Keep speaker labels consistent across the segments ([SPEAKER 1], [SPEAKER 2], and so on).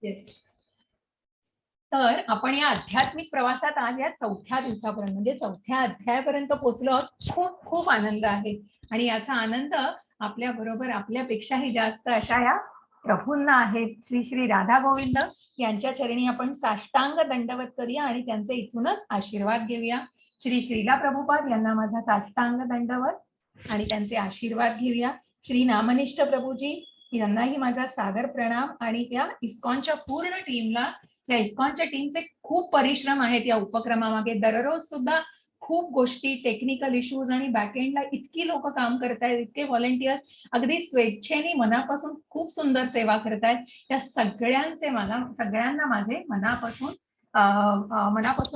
[SPEAKER 1] Yes. तर आपण या आध्यात्मिक प्रवासात आज या 4थ्या दिवसापर्यंत म्हणजे 4थ्या अध्यायापर्यंत पोहोचलो. खूप खूप आनंद आहे आणि याचा आनंद आपल्या बरोबर आपल्यापेक्षाही जास्त अशा या प्रभूंना आहे. श्री श्री राधा गोविंद यांच्या चरणी आपण साष्टांग दंडवत करूया आणि त्यांचे इथूनच आशीर्वाद घेऊया. श्री श्रीला प्रभुपाद यांना माझा साष्टांग दंडवत आणि त्यांचे आशीर्वाद घेऊया. श्री नामनिष्ठ प्रभूजी यांनाही माझा सादर प्रणाम आणि त्या इस्कॉनच्या पूर्ण टीमला, या इस्कॉनच्या टीमचे खूप परिश्रम आहेत या उपक्रमामागे. दररोज सुद्धा खूप गोष्टी, टेक्निकल इश्यूज आणि बॅकएंडला इतकी लोक काम करतायत, इतके व्हॉलेंटियर्स अगदी स्वेच्छेने मनापासून खूप सुंदर सेवा करतायत. त्या सगळ्यांना माझे मनापासून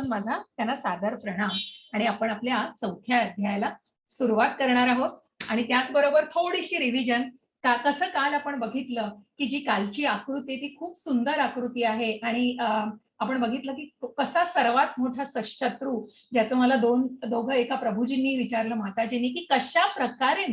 [SPEAKER 1] माझा त्यांना सादर प्रणाम. आणि आपण आपल्या 4थ्या अध्यायाला सुरुवात करणार आहोत आणि त्याचबरोबर थोडीशी रिव्हिजन. कसं काल आपण बघितलं की जी कालची आकृती ती खूप सुंदर आकृती आहे आणि आपण बघितलं की कसा सर्वात मोठा शत्रू, ज्याचं मला दोघं एका प्रभूजींनी विचारलं, माताजींनी, की कशा प्रकारे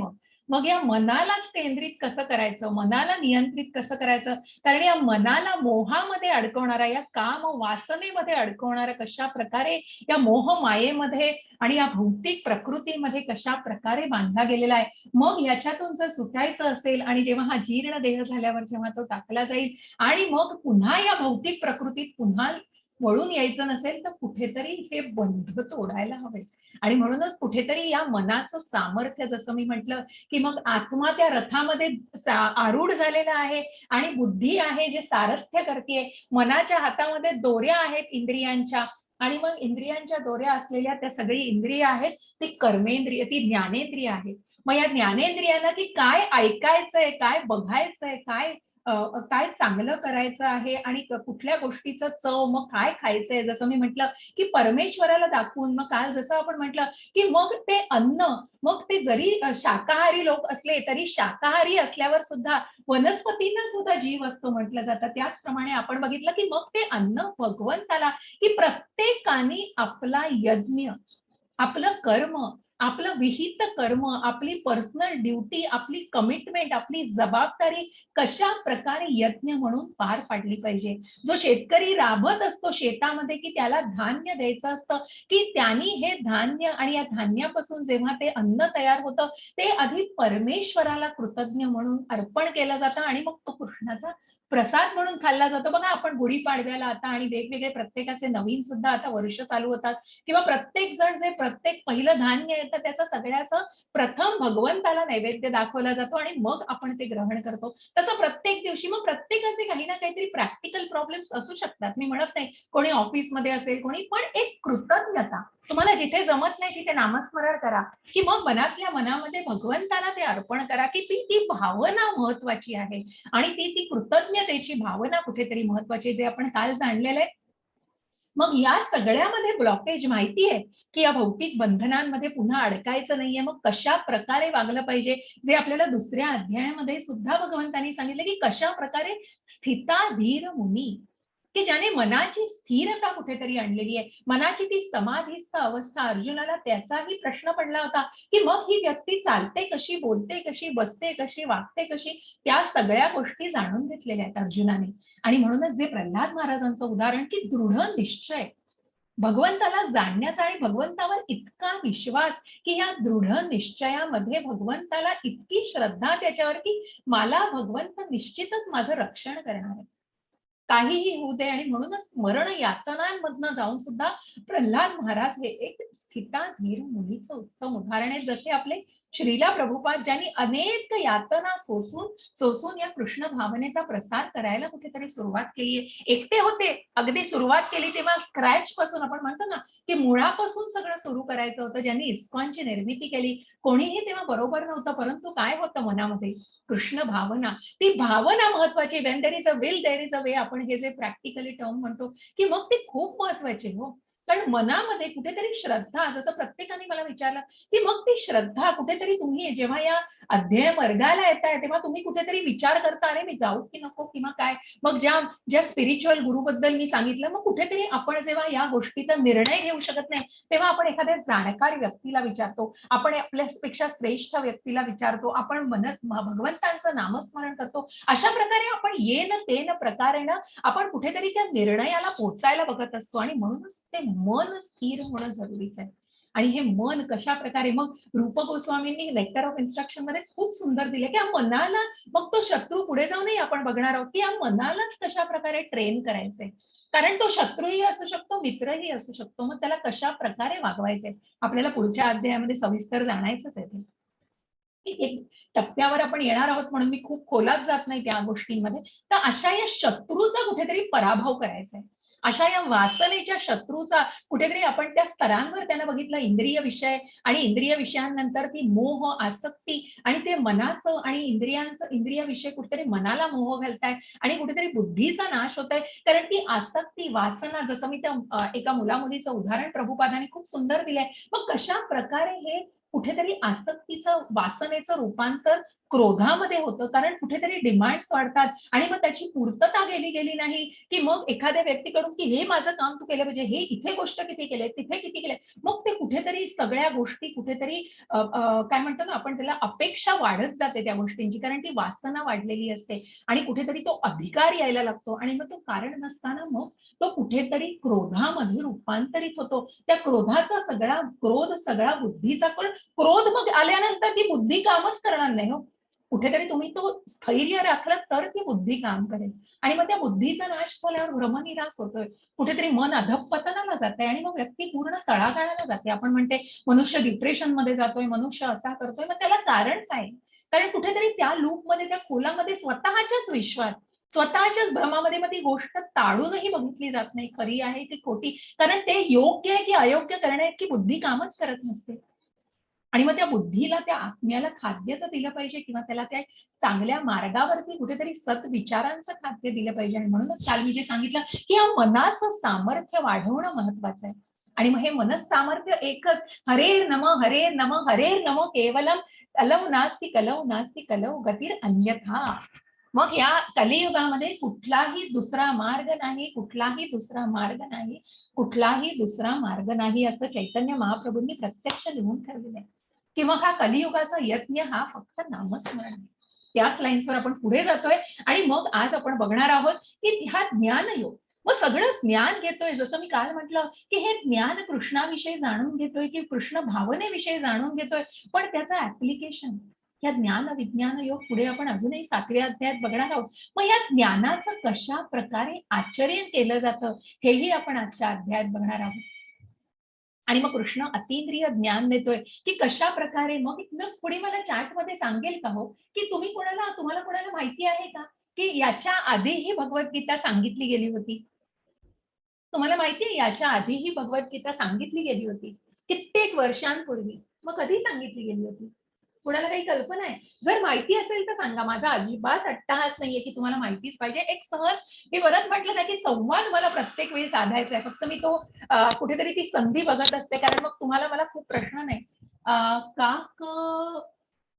[SPEAKER 1] मग या मनालाच केंद्रित कसं करायचं, मनाला नियंत्रित कसं करायचं. कारण या मनाला मोहामध्ये अडकवणारा, या काम वासनेमध्ये अडकवणारा कशा प्रकारे या मोह मायेमध्ये आणि या भौतिक प्रकृतीमध्ये कशा प्रकारे बांधला गेलेला आहे. मग याच्यातून जर सुटायचं असेल आणि जेव्हा हा जीर्ण देह झाल्यावर जेव्हा तो टाकला जाईल आणि मग पुन्हा या भौतिक प्रकृतीत पुन्हा वळून यायचं नसेल तर कुठेतरी हे बंध तोडायला हवे. आणि म्हणूनच कुठेतरी या मनाचं सामर्थ्य, जसं मी म्हटलं की मग आत्मा त्या रथामध्ये आरूढ झालेला आहे आणि बुद्धी आहे जे सारथ्य करते. मनाच्या हातामध्ये दोऱ्या आहेत इंद्रियांच्या आणि मग इंद्रियांच्या दोऱ्या असलेल्या त्या सगळी इंद्रिय आहेत ती कर्मेंद्रिय, ती ज्ञानेंद्रिय आहे. मग या ज्ञानेंद्रियांना की काय ऐकायचंय, काय बघायचंय, काय चांगलं करायचं आहे आणि कुठल्या गोष्टीचं चव, मग काय खायचंय, जसं मी म्हटलं की परमेश्वराला दाखवून. मग काल जसं आपण म्हटलं की मग ते अन्न, मग ते जरी शाकाहारी लोक असले तरी शाकाहारी असल्यावर सुद्धा वनस्पतींना सुद्धा जीव असतो म्हटलं जातं. त्याचप्रमाणे आपण बघितलं की मग ते अन्न भगवंताला, की प्रत्येकाने आपला यज्ञ, आपलं कर्म, आपलं विहित कर्म, आपली पर्सनल ड्युटी, आपली कमिटमेंट, आपली जबाबदारी कशा प्रकारे यज्ञ म्हणून पार पाडली पाहिजे. जो शेतकरी राबत असतो शेतामध्ये की त्याला धान्य द्यायचं असतं, की त्यांनी हे धान्य आणि या धान्यापासून जेव्हा ते अन्न तयार होतं ते आधी परमेश्वराला कृतज्ञ म्हणून अर्पण केलं जातं आणि मग तो कृष्णाचा प्रसाद म्हणून खाल्ला जातो. बघा आपण गुढीपाडव्याला आता आणि वेगवेगळे प्रत्येकाचे नवीन सुद्धा आता वर्ष चालू होतात, किंवा प्रत्येक जण जे प्रत्येक पहिलं धान्य येतं त्याचं सगळ्याचं प्रथम भगवंताला नैवेद्य दाखवला जातो आणि मग आपण ते ग्रहण करतो. तसं प्रत्येक दिवशी मग प्रत्येकाचे काही ना काहीतरी प्रॅक्टिकल प्रॉब्लेम्स असू शकतात. मी म्हणत नाही कोणी ऑफिसमध्ये असेल कोणी, पण एक कृतज्ञता, तुम्हाला जिथे जमत नाही तिथे नामस्मरण करा, की मग मनातल्या मनामध्ये भगवंताला ते अर्पण करा, की ती भावना महत्वाची आहे आणि ती कृतज्ञतेची भावना कुठेतरी महत्वाची, जे आपण काल जाणलेलं आहे. मग या सगळ्यामध्ये ब्लॉकेज माहितीये की या भौतिक बंधनांमध्ये पुन्हा अडकायचं नाहीये. मग कशा प्रकारे वागलं पाहिजे, जे आपल्याला दुसऱ्या अध्यायामध्ये सुद्धा भगवंतांनी सांगितलं, की कशा प्रकारे स्थिता धीर मुनी, की ज्याने मनाची स्थिरता कुठेतरी आणलेली आहे, मनाची ती समाधीस्थ अवस्था. अर्जुनाला त्याचाही प्रश्न पडला होता की मग ही व्यक्ती चालते कशी, बोलते कशी, बसते कशी, वागते कशी, त्या सगळ्या गोष्टी जाणून घेतलेल्या आहेत अर्जुनाने. आणि म्हणूनच जे प्रल्हाद महाराजांचं उदाहरण, की दृढ निश्चय, भगवंताला जाणण्याचा आणि भगवंतावर इतका विश्वास, की या दृढ निश्चयामध्ये भगवंताला इतकी श्रद्धा त्याच्यावर, की मला भगवंत निश्चितच माझं रक्षण करणार आहे, काहीही होऊ दे. आणि म्हणूनच मरण यातनांमधनं जाऊन सुद्धा प्रल्हाद महाराज हे एक स्थिताधीर मुनीचं उत्तम उदाहरण आहे. जसे आपले श्रीला प्रभुपाद, ज्यांनी अनेक यातना सोसून या कृष्ण भावनेचा प्रसार करायला कुठेतरी सुरुवात केली. एकटे होते, अगदी सुरुवात केली तेव्हा स्क्रॅच पासून, आपण म्हणतो ना की मुळापासून सगळं सुरू करायचं होतं. ज्यांनी इस्कॉनची निर्मिती केली, कोणीही तेव्हा बरोबर नव्हतं, परंतु काय होतं मनामध्ये, कृष्ण भावना, ती भावना महत्वाची. When there is a will there is a way, आपण हे जे प्रॅक्टिकली टर्म म्हणतो, की मग ती खूप महत्वाची हो. कारण मनामध्ये कुठेतरी श्रद्धा, जसं प्रत्येकाने मला विचारलं की मग ती श्रद्धा कुठेतरी तुम्ही जेव्हा या अध्ययन वर्गाला येताय तेव्हा तुम्ही कुठेतरी विचार करता, अरे मी जाऊ की नको किंवा काय. मग ज्या ज्या स्पिरिच्युअल गुरुबद्दल मी सांगितलं, मग कुठेतरी आपण जेव्हा या गोष्टीचा निर्णय घेऊ शकत नाही तेव्हा आपण एखाद्या जाणकार व्यक्तीला विचारतो, आपण आपल्यापेक्षा श्रेष्ठ व्यक्तीला विचारतो, आपण भगवंतांचं नामस्मरण करतो. अशा प्रकारे आपण येन तेन प्रकारेनं आपण कुठेतरी त्या निर्णयाला पोहोचायला बघत असतो आणि म्हणूनच ते मन स्थिर होणं जरुरीचं आहे. आणि हे मन कशा प्रकारे, मग रूप गोस्वामींनी नेक्टर ऑफ इन्स्ट्रक्शन मध्ये खूप सुंदर दिले की या मनाला, मग तो शत्रू पुढे जाऊनही आपण बघणार आहोत की या मनालाच कशा प्रकारे ट्रेन करायचंय. कारण तो शत्रूही असू शकतो, मित्रही असू शकतो. मग त्याला कशा प्रकारे वागवायचंय आपल्याला पुढच्या अध्यायामध्ये सविस्तर जाणायचंच आहे. एक टप्प्यावर आपण येणार आहोत म्हणून मी खूप खोलात जात नाही त्या गोष्टींमध्ये. तर अशा या शत्रूचा कुठेतरी पराभव करायचा आहे. अशा या वासनेच्या शत्रूचा कुठेतरी आपण त्या स्तरांवर त्यांना बघितलं, इंद्रिय विषय आणि इंद्रिय विषयांनंतर ती मोह, आसक्ती आणि ते मनाचं आणि इंद्रियांचं, इंद्रिय विषय कुठेतरी मनाला मोह घालताय आणि कुठेतरी बुद्धीचा नाश होतोय. कारण ती आसक्ती, वासना, जसं मी त्या एका मुला-मुलीचं उदाहरण प्रभुपादांनी खूप सुंदर दिलंय. मग कशा प्रकारे हे कुठेतरी आसक्तीचं, वासनेचं रूपांतर क्रोधामध्ये होतं. कारण कुठेतरी डिमांड्स वाढतात आणि मग त्याची पूर्तता गेली नाही, की मग एखाद्या व्यक्तीकडून की हे माझं काम तू केलं पाहिजे, हे इथे गोष्ट किती केली, तिथे किती केली. मग ते कुठेतरी सगळ्या गोष्टी कुठेतरी काय म्हणतो ना आपण त्याला, अपेक्षा वाढत जाते त्या गोष्टींची, कारण ती वासना वाढलेली असते आणि कुठेतरी तो अधिकार यायला लागतो आणि मग तो कारण नसताना मग तो कुठेतरी क्रोधामध्ये रूपांतरित होतो. त्या क्रोधाचा सगळा क्रोध, सगळा बुद्धीचा क्रोध मग आल्यानंतर ती बुद्धी कामच करणार नाही हो. कुठेतरी तुम्ही तो स्थैर्य राखलं तर ती बुद्धी काम करेल आणि मग त्या बुद्धीचा नाश झाल्यावर भ्रमनिरास होतोय. कुठेतरी मन अधःपतनाला जाते आणि मग व्यक्ती पूर्ण तळागाळाला जाते. आपण म्हणते मनुष्य डिप्रेशन मध्ये जातोय, मनुष्य असा करतोय. मग त्याला कारण काय? कारण कुठेतरी त्या लूपमध्ये, त्या खोलामध्ये स्वतःच्याच विश्वात, स्वतःच्याच भ्रमामध्ये मग ती गोष्ट ताळूनही बघितली जात नाही, खरी आहे की खोटी. कारण ते योग्य आहे की अयोग्य करण्यात की बुद्धी कामच करत नसते. आणि मग त्या बुद्धीला, त्या आत्म्याला खाद्य तर दिलं पाहिजे किंवा त्याला त्या चांगल्या मार्गावरती कुठेतरी सत्विचारांचं खाद्य दिलं पाहिजे. आणि म्हणूनच काल मी जे सांगितलं की या मनाचं सामर्थ्य वाढवणं महत्वाचं आहे. आणि मग हे मनस सामर्थ्य एकच, हरे नम हरे नम हरे नम केवलम, कलौ नास्ती कलौ गतीर अन्यथा. मग या कलियुगामध्ये कुठलाही दुसरा मार्ग नाही, कुठलाही दुसरा मार्ग नाही, कुठलाही दुसरा मार्ग नाही, असं चैतन्य महाप्रभूंनी प्रत्यक्ष लिहून ठेवलेलं आहे. किंवा हा कलियुगाचा यज्ञ हा फक्त नामस्मरण आहे. त्याच लाईन्सवर आपण पुढे जातोय आणि मग आज आपण बघणार आहोत की हा ज्ञानयोग. मग सगळं ज्ञान घेतोय, जसं मी काल म्हटलं की हे ज्ञान कृष्णाविषयी जाणून घेतोय की कृष्ण भावनेविषयी जाणून घेतोय, पण त्याचं ऍप्लिकेशन या ज्ञान विज्ञान योग पुढे आपण अजूनही 7व्या अध्यायात बघणार आहोत. मग या ज्ञानाचं कशा प्रकारे आचरण केलं जातं हेही आपण आजच्या अध्यायात बघणार आहोत. आणि मग कृष्ण अतींद्रिय ज्ञान देतोय की कशा प्रकारे. मग पुढे मला चॅट मध्ये सांगेल का हो की तुम्हाला कोणाला माहिती आहे का की याच्या आधीही भगवद्गीता सांगितली गेली होती? तुम्हाला माहिती आहे याच्या आधीही भगवद्गीता सांगितली गेली होती कित्येक वर्षांपूर्वी. मग कधी सांगितली गेली होती? कुणाला काही कल्पना आहे? जर माहिती असेल तर सांगा. माझा अजिबात अट्टहास नाहीये की तुम्हाला माहितीच पाहिजे. एक सहज, मी परत म्हटलं ना की संवाद मला प्रत्येक वेळी साधायचा आहे. फक्त मी तो कुठेतरी ती संधी बघत असते, कारण मग तुम्हाला मला खूप प्रश्न नाही. काक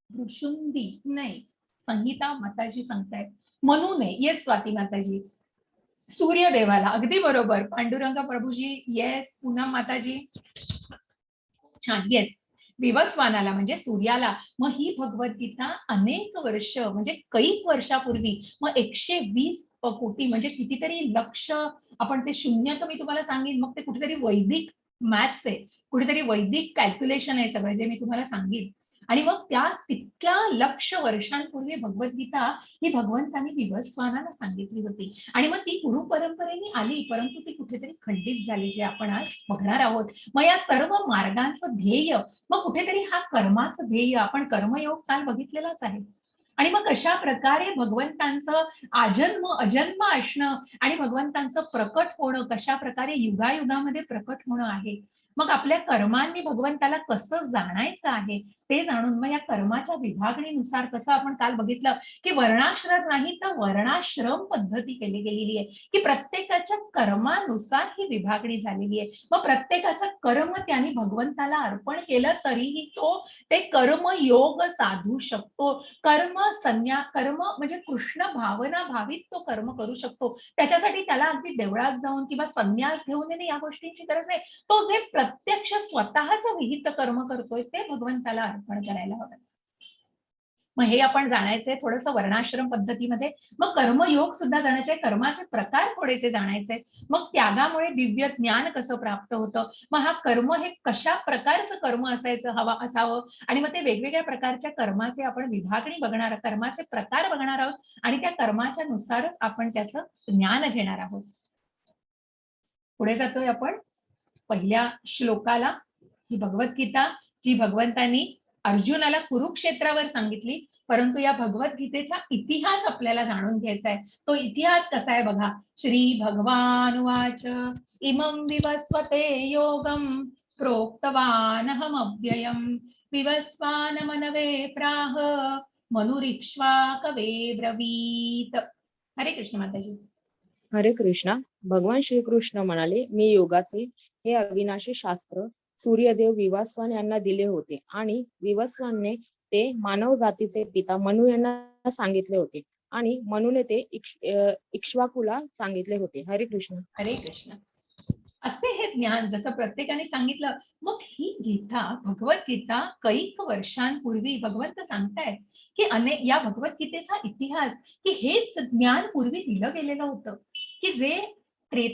[SPEAKER 1] भृशुंडी नाही, संहिता माताजी सांगतायत. म्हणू नये. येस स्वाती माताजी. सूर्यदेवाला अगदी बरोबर. पांडुरंग प्रभूजी येस. पूनम माताजी छान. येस. विवस्वानाला म्हणजे सूर्याला. मग ही भगवद्गीता अनेक वर्ष म्हणजे कैक वर्षापूर्वी, मग 120 कोटी म्हणजे कितीतरी लक्ष, आपण ते शून्य तर मी तुम्हाला सांगेन, मग ते कुठेतरी वैदिक मॅथ्स आहे, कुठेतरी वैदिक कॅल्क्युलेशन आहे सगळं जे मी तुम्हाला सांगेन. आणि मग त्या तितक्या लक्ष वर्षांपूर्वी भगवद्गीता ही भगवंतांनी विवस्वानाला सांगितली होती आणि मग ती गुरु परंपरेने आली, परंतु ती कुठेतरी खंडित झाली, जे आपण आज बघणार आहोत. मग या सर्व मार्गांचं ध्येय, मग कुठेतरी हा कर्माचं ध्येय, आपण कर्मयोग काल बघितलेलाच आहे. आणि मग कशा प्रकारे भगवंतांचं आजन्म अजन्म असणं आणि भगवंतांचं प्रकट होणं कशा प्रकारे युगायुगामध्ये प्रकट होणं आहे. मग आपल्या कर्मांनी भगवंताला कसं जाणायचं आहे ते जाणून मग या कर्माच्या विभागणीनुसार कसं आपण काल बघितलं की वर्णाश्रम नाही तर वर्णाश्रम पद्धती केली गेलेली आहे, की प्रत्येकाच्या कर्मानुसार ही विभागणी झालेली आहे. मग प्रत्येकाचं कर्म त्यांनी भगवंताला अर्पण केलं तरीही तो ते कर्म योग साधू शकतो. कर्म म्हणजे कृष्ण भावना भावित तो कर्म करू शकतो. त्याच्यासाठी त्याला अगदी देवळात जाऊन किंवा संन्यास घेऊन या गोष्टींची गरज नाही. तो जे प्रत्यक्ष स्वतःच विहित कर्म करतोय ते भगवंताला अर्पण करायला हवं. मग हे आपण जाणायचंय थोडंसं वर्णाश्रम पद्धतीमध्ये. मग कर्मयोग सुद्धा जाणायचंय, कर्माचे प्रकार थोडेसे जाणायचे. मग त्यागामुळे दिव्य ज्ञान कसं प्राप्त होतं, मग हा कर्म हे कशा प्रकारचं कर्म असावं आणि मग ते वेगवेगळ्या प्रकारच्या कर्माचे आपण विभागणी बघणार, कर्माचे प्रकार बघणार आहोत आणि त्या कर्माच्या नुसारच आपण त्याचं ज्ञान घेणार आहोत. पुढे जातोय आपण पहिल्या श्लोकाला. ही भगवद्गीता जी भगवंतांनी अर्जुनाला कुरुक्षेत्रावर सांगितली, परंतु या भगवद्गीतेचा इतिहास आपल्याला जाणून घ्यायचा आहे. तो इतिहास कसा आहे बघा. श्री भगवान वाच इमं विवस्वते योगम प्रोक्तवानहमव्ययम विवस्वान मनवे प्राह मनुरिक्ष्वाकवे ब्रवीत. हरे कृष्ण माताजी.
[SPEAKER 2] हरे कृष्णा. भगवान श्रीकृष्ण म्हणाले, मी योगाचे हे अविनाशी शास्त्र सूर्यदेव विवस्वान यांना दिले होते आणि विवस्वानने ते मानव जातीचे पिता मनु यांना सांगितले होते आणि मनुने ते इक्ष्वाकुला सांगितले होते. हरे कृष्ण.
[SPEAKER 1] हरे कृष्ण. असे हे ज्ञान जसं प्रत्येकाने सांगितलं. मग ही गीता भगवद्गीता कैक वर्षांपूर्वी भगवंत सांगतायत की या भगवद्गीतेचा इतिहास की हेच ज्ञान पूर्वी दिलं गेलेलं होतं, की जे म्हणजे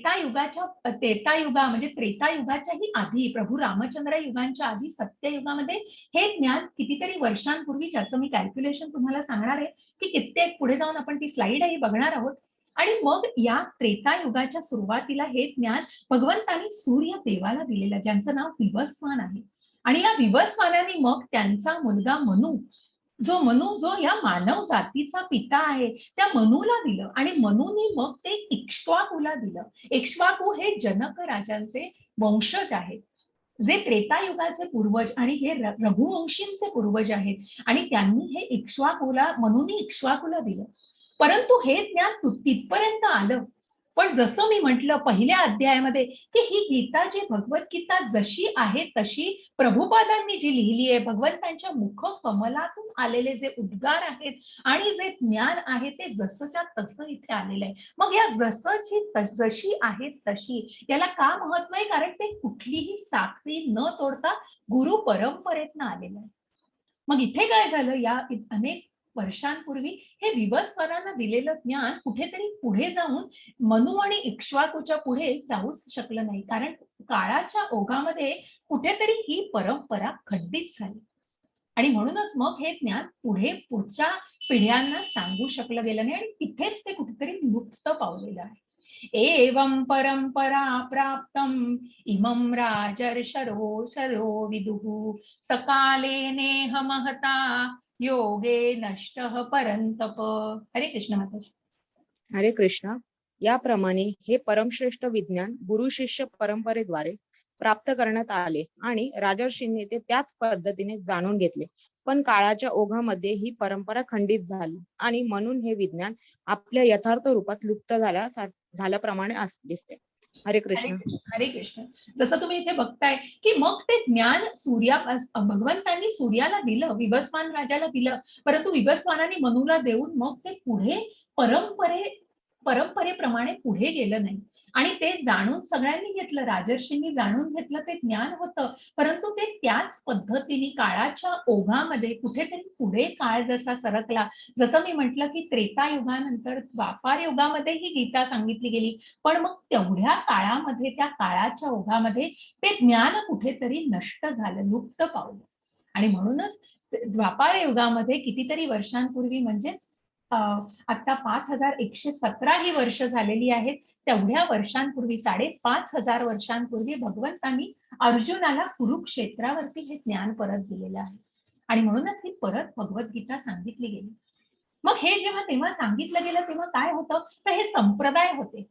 [SPEAKER 1] त्रेतायुगाच्याही आधी प्रभू रामचंद्र युगांच्या आधी सत्ययुगामध्ये हे ज्ञान कितीतरी वर्षांपूर्वी, ज्याचं मी कॅल्क्युलेशन तुम्हाला सांगणार आहे की कित्येक पुढे जाऊन आपण ती स्लाइडही बघणार आहोत. आणि मग या त्रेतायुगाच्या सुरुवातीला हे ज्ञान भगवंतांनी सूर्य देवाला दिलेलं, ज्यांचं नाव विवस्वान आहे. आणि या विवस्वानाने मग त्यांचा मुलगा मनु जो या मानव जातीचा पिता आहे त्या मनुला दिलं आणि मनुने मग ते इक्ष्वाकुला दिलं. इक्ष्वाकू हे जनक राजांचे वंशज आहेत, जे त्रेतायुगाचे पूर्वज आणि जे रघुवंशींचे पूर्वज आहेत आणि त्यांनी हे मनुने इक्ष्वाकुला दिलं. परंतु हे ज्ञान तिथपर्यंत आलं. पण जसं मी म्हटलं पहिल्या अध्यायामध्ये की ही गीता जी भगवद्गीता जशी आहे तशी प्रभुपादांनी जी लिहिली आहे, भगवंतांच्या मुख कमलातून आलेले जे उद्गार आहेत आणि जे ज्ञान आहे ते जसंच्या तसं इथे आलेलं आहे. मग या जशी आहे तशी याला का महत्व आहे, कारण ते कुठलीही साखळी न तोडता गुरु परंपरेतनं आलेलं आहे. मग इथे काय झालं, या अनेक वर्षांपूर्वी हे विवस्वानांना दिलेलं ज्ञान कुठेतरी पुढे जाऊन मनु आणि इक्ष्वाकूच्या पुढे जाऊच शकलं नाही, कारण काळाच्या ओघामध्ये कुठेतरी ही परंपरा खंडित झाली आणि म्हणूनच मग हे ज्ञान पुढच्या पिढ्यांना सांगू शकलं गेलं नाही आणि तिथेच ते कुठेतरी लुप्त पावलेलं आहे. एवं परंपरा प्राप्तम इमं राजर्षयो विदुः सकाले नेह महता योगे नष्ट परंतप. हरे कृष्ण माताजी.
[SPEAKER 2] हरे कृष्ण. याप्रमाणे हे परमश्रेष्ठ विज्ञान गुरु शिष्य परंपरेद्वारे प्राप्त करण्यात आले आणि राजर्षींनी ते त्याच पद्धतीने जाणून घेतले. पण काळाच्या ओघामध्ये ही परंपरा खंडित झाली आणि म्हणून हे विज्ञान आपल्या यथार्थ रूपात लुप्त झाल्याप्रमाणे दिसते. हरे कृष्ण.
[SPEAKER 1] हरे कृष्ण. जसं तुम्ही इथे बघताय की मग ते ज्ञान भगवंतांनी सूर्याला दिलं, विवस्वान राजाला दिलं, परंतु विवस्वानाने मनुला देऊन मग ते पुढे परंपरेप्रमाणे पुढे गेलं नाही आणि ते जाणून सगळ्यांनी घेतलं, राजर्षींनी जाणून घेतलं, ते ज्ञान होतं, परंतु ते त्याच पद्धतीने काळाच्या ओघामध्ये कुठेतरी पुढे काळ जसा सरकला, जसं मी म्हटलं की त्रेतायुगानंतर द्वापार युगामध्ये ही गीता सांगितली गेली, पण मग तेवढ्या काळामध्ये त्या काळाच्या ओघामध्ये ते ज्ञान कुठेतरी नष्ट झालं, लुप्त पावलं. आणि म्हणूनच द्वापार युगामध्ये कितीतरी वर्षांपूर्वी म्हणजेच आता 5117 ही वर्ष झालेली आहेत, तेवढ्या वर्षांपूर्वी 5500 वर्षांपूर्वी भगवंतांनी अर्जुनाला कुरुक्षेत्रावरती हे ज्ञान परत दिलेलं आहे आणि म्हणूनच ही परत भगवद्गीता सांगितली गेली. मग हे तेव्हा सांगितलं गेलं तेव्हा काय होतं, तर हे संप्रदाय होते.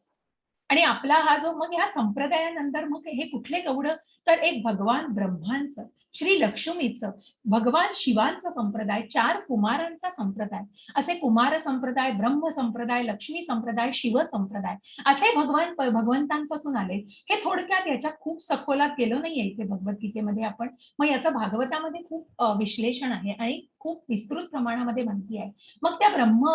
[SPEAKER 1] आणि आपला हा जो मग ह्या संप्रदायानंतर मग हे कुठले गौड, तर एक भगवान ब्रह्मांचं, श्री लक्ष्मीचं, भगवान शिवांचा संप्रदाय, 4 कुमारांचा संप्रदाय, असे कुमार संप्रदाय, ब्रह्म संप्रदाय, लक्ष्मी संप्रदाय, शिव संप्रदाय, असे भगवंतांपासून आले. हे थोडक्यात याच्या खूप सखोलात गेलो नाहीये इथे भगवद्गीतेमध्ये आपण. मग याचं भागवतामध्ये खूप विश्लेषण आहे आणि खूप विस्तृत प्रमाणामध्ये माहिती आहे. मग त्या ब्रह्म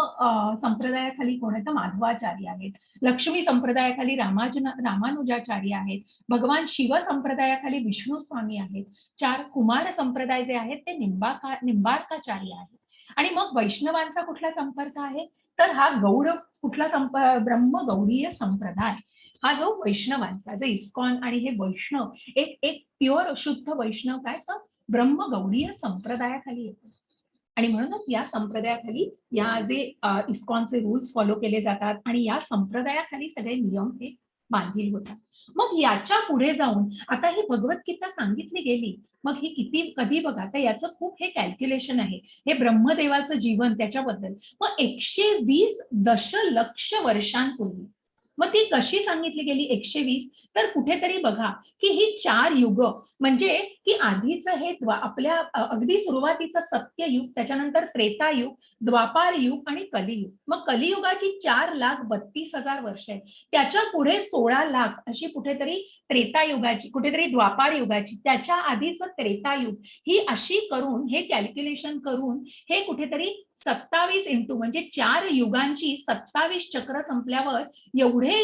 [SPEAKER 1] संप्रदायाखाली कोण आहे, तर माधवाचार्य आहेत. लक्ष्मी संप्रदायाखाली रामानुजाचार्य आहेत. भगवान शिव संप्रदायाखाली विष्णू स्वामी आहेत. 4 कुमार संप्रदाय जे आहेत ते निंबार्काचार्य आहेत. आणि मग वैष्णवांचा कुठला संपर्क आहे, तर हा गौड कुठला ब्रह्म गौडीय संप्रदाय, हा जो वैष्णवांचा, जे इस्कॉन आणि हे वैष्णव एक एक प्युअर शुद्ध वैष्णव काय, तर ब्रह्म गौडीय संप्रदायाखाली येतो. आणि म्हणूनच या संप्रदायाखाली या जे इस्कॉनचे रूल्स फॉलो केले जातात आणि या संप्रदायाखाली सगळे नियम हे बांधील होतात. मग याच्या पुढे जाऊन आता ही भगवद्गीता सांगितली गेली, मग ही किती कधी बघा, तर याचं खूप हे कॅल्क्युलेशन आहे. हे ब्रह्मदेवाचं जीवन त्याच्याबद्दल मग 120 दशलक्ष वर्षांपूर्वी मग ती कशी सांगितली गेली 120, तर कुठेतरी बघा की ही 4 युग, म्हणजे की आधीचं हे आपल्या अगदी सुरुवातीचं सत्ययुग, त्याच्यानंतर त्रेतायुग, द्वापार युग आणि कलियुग. मग कलियुगाची 4,32,000 वर्ष आहेत. त्याच्या पुढे 16 लाख अशी कुठेतरी त्रेतायुगाची, कुठेतरी द्वापार युगाची, त्याच्या आधीचं त्रेतायुग, ही अशी करून हे कॅल्क्युलेशन करून हे कुठेतरी 27 इंटू म्हणजे 4 युगांची 27 चक्र संपल्यावर एवढे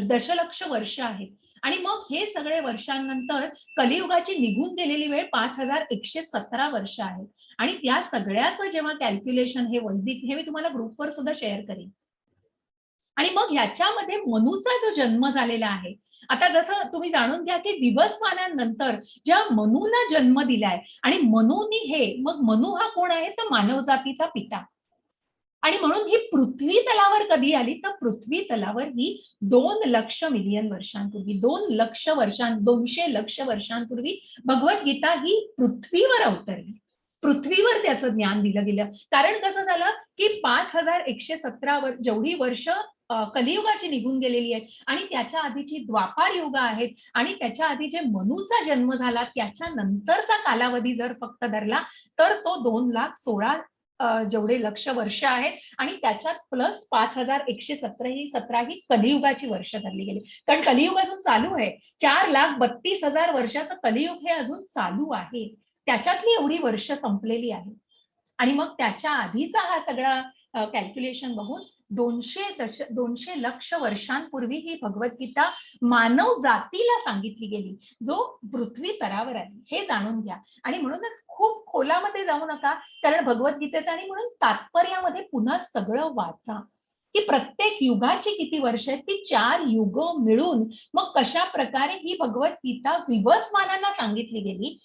[SPEAKER 1] दशलक्ष वर्ष आहेत. आणि मग हे सगळे वर्षांनंतर कलियुगाची निघून गेलेली वेळ 5,117 वर्ष आहे. आणि त्या सगळ्याचं जेव्हा कॅल्क्युलेशन हे वैदिक, हे मी तुम्हाला ग्रुपवर सुद्धा शेअर करेन. आणि मग ह्याच्यामध्ये मनूचा जो जन्म झालेला आहे, आता जसं तुम्ही जाणून घ्या की विवस्वानानंतर ज्या मनूला जन्म दिलाय आणि मनूनी हे, मग मनू हा कोण आहे, तर मानवजातीचा पिता. आणि म्हणून ही पृथ्वी तलावर कधी आली, तर पृथ्वी तलावर ही 2 लक्ष मिलियन वर्षांपूर्वी, 200 लक्ष वर्षांपूर्वी भगवद्गीता ही पृथ्वीवर अवतरली. पृथ्वीवर त्याचं ज्ञान दिलं गेलं. कारण कसं झालं की 5,117 जेवढी वर्ष कलियुगाची निघून गेलेली आहे आणि त्याच्या आधीची द्वापार युग आहेत आणि त्याच्या आधी जे मनूचा जन्म झाला त्याच्या नंतरचा कालावधी जर फक्त धरला, तर तो 2,16,000 जेवढे लक्ष वर्ष आहेत आणि त्याच्यात प्लस 5,117 ही कलियुगाची वर्ष धरली गेली. कारण कलियुग अजून चालू आहे. 4,32,000 वर्षाचं कलियुग हे अजून चालू आहे. त्याच्यातली एवढी वर्ष संपलेली आहे. आणि मग त्याच्या आधीचा हा सगळा कॅल्क्युलेशन बघून 200 लक्ष वर्षांपूर्वी ही भगवद्गीता मानव जातीला सांगितली गेली, जो पृथ्वी तरावर आहे, हे जाणून घ्या. आणि म्हणूनच खूप खोलामध्ये जाऊ नका, कारण भगवद्गीतेचं, आणि म्हणून तात्पर्यामध्ये पुन्हा सगळं वाचा की प्रत्येक युगाची किती वर्ष आहेत, ती 4 युग मिळून मग कशा प्रकारे ही भगवद्गीता विवस्वानांना सांगितली गेली,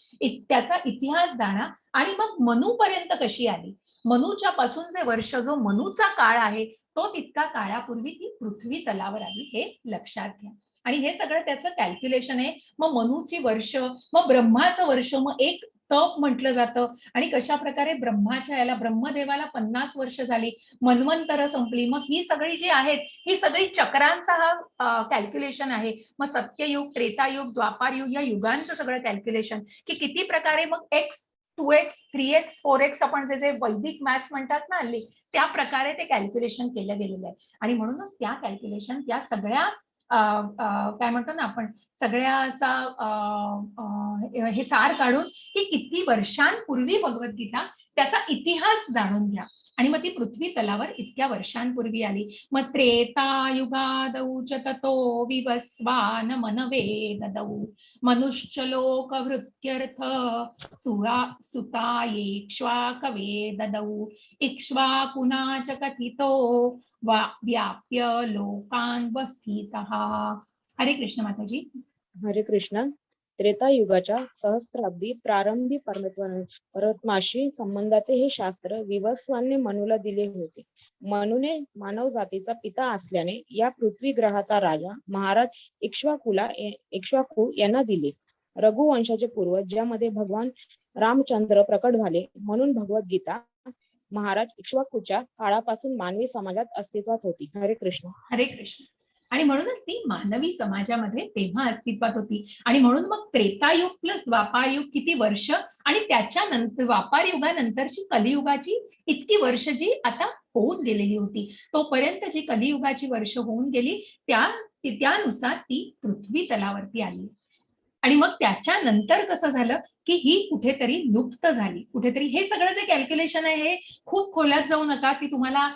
[SPEAKER 1] त्याचा इतिहास जाणा. आणि मग मनूपर्यंत कशी आली, मनूच्या पासून जे वर्ष, जो मनूचा काळ आहे, तो तितका काळापूर्वी ती पृथ्वी तलावर आली, हे लक्षात घ्या. आणि हे सगळं त्याचं कॅल्क्युलेशन आहे. मग मनूची वर्ष, मग ब्रह्माचं वर्ष, मग एक तप म्हटलं जातं. आणि कशा प्रकारे ब्रह्माच्या याला, ब्रह्मदेवाला 50 वर्ष झाली, मन्वंतर संपली. मग ही सगळी जी आहेत, ही सगळी चक्रांचा हा कॅल्क्युलेशन आहे. मग सत्ययुग, त्रेतायुग, द्वापार युग, या युगांचं सगळं कॅल्क्युलेशन की किती प्रकारे मग एक्स, 2x, 3x, 4x आपण जे वैदिक मॅथ्स म्हणतात ना हल्ली, त्या प्रकारे ते कॅल्क्युलेशन केलं गेलेलं आहे. आणि म्हणूनच त्या कॅल्क्युलेशन, त्या सगळ्या काय म्हणतो ना आपण, सगळ्याचा हे सार काढून की किती वर्षांपूर्वी भगवद्गीता, त्याचा इतिहास जाणून घ्या. आणि मग ती पृथ्वी तलावर इतक्या वर्षांपूर्वी आली. मग त्रेतायुगादौ च ततो विवस्वान मनवे ददौ मनुष्यलोक वृत्त्यर्थ सुतायेक्ष्वाकवे ददौ इक्ष्वाकुना च कथितो व्याप्य लोकान वस्थितः. हरे कृष्ण माताजी.
[SPEAKER 2] हरे कृष्ण. त्रेतायुगाच्या सहस्त्राब्दी प्रारंभी परमात्माशी संबंधाचे हे शास्त्र विवस्वानने मनूला दिले होते. मनूने मानव जातीचा पिता असल्याने या पृथ्वी ग्रहाचा राजा महाराज इक्ष्वाकू यांना दिले. रघुवंशाचे पूर्वज, ज्यामध्ये भगवान रामचंद्र प्रकट झाले, म्हणून भगवद्गीता महाराज इक्ष्वाकूच्या काळापासून मानवी समाजात अस्तित्वात होती. हरे कृष्ण.
[SPEAKER 1] हरे कृष्ण. आणि म्हणूनच ती मानवी समाजामध्ये तेव्हा अस्तित्वात होती. आणि म्हणून मग त्रेतायुग प्लस द्वापारयुग किती वर्ष, आणि त्याच्यानंतर द्वापार युगानंतरची कलियुगाची इतकी वर्ष जी आता होऊन गेलेली होती, तोपर्यंत जी कलियुगाची वर्ष होऊन गेली त्यानुसार ती पृथ्वी तलावरती आली. आणि मग त्याच्यानंतर कसं झालं, की ही कुठेतरी लुप्त झाली. कुठेतरी हे सगळं जे कॅल्क्युलेशन आहे हे खूप खोलात जाऊ नका, की तुम्हाला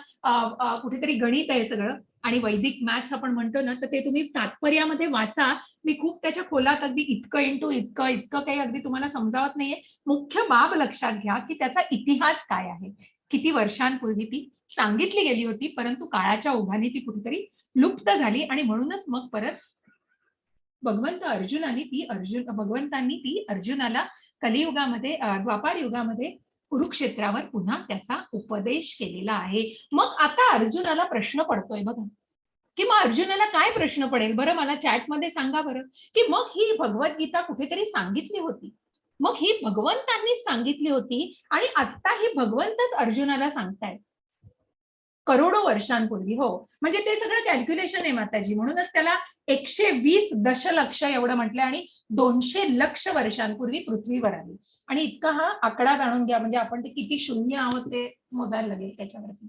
[SPEAKER 1] कुठेतरी गणित आहे सगळं आणि वैदिक मॅथ्स आपण म्हणतो ना, तर ते तुम्ही तात्पर्यामध्ये वाचा. मी खूप त्याच्या खोलात अगदी इतकं इंटू इतकं इतकं काही अगदी तुम्हाला समजावत नाहीये. मुख्य बाब लक्षात घ्या, की त्याचा इतिहास काय आहे. किती वर्षांपूर्वी ती सांगितली गेली होती, परंतु काळाच्या ओघाने ती कुठेतरी लुप्त झाली आणि म्हणूनच मग परत भगवंतांनी ती अर्जुनाला कलियुगामध्ये द्वापार युगामध्ये कुरुक्षेत्रावर पुन्हा त्याचा उपदेश केलेला आहे. मग आता अर्जुनाला प्रश्न पडतोय बघा, की मग अर्जुनाला काय प्रश्न पडेल बरं, मला चॅटमध्ये सांगा बरं, की मग ही भगवद्गीता कुठेतरी सांगितली होती, मग ही भगवंतांनीच सांगितली होती आणि आता ही भगवंतच अर्जुनाला सांगतायत करोडो वर्षांपूर्वी. हो, म्हणजे ते सगळं कॅल्क्युलेशन आहे माताजी, म्हणूनच त्याला 120 दशलक्ष एवढं म्हटलं आणि 200 लक्ष वर्षांपूर्वी पृथ्वीवर आली. आणि इतका हा आकडा जाणून घ्या, म्हणजे आपण ते किती शून्य आहोत ते मोजायला लागेल त्याच्यावरती.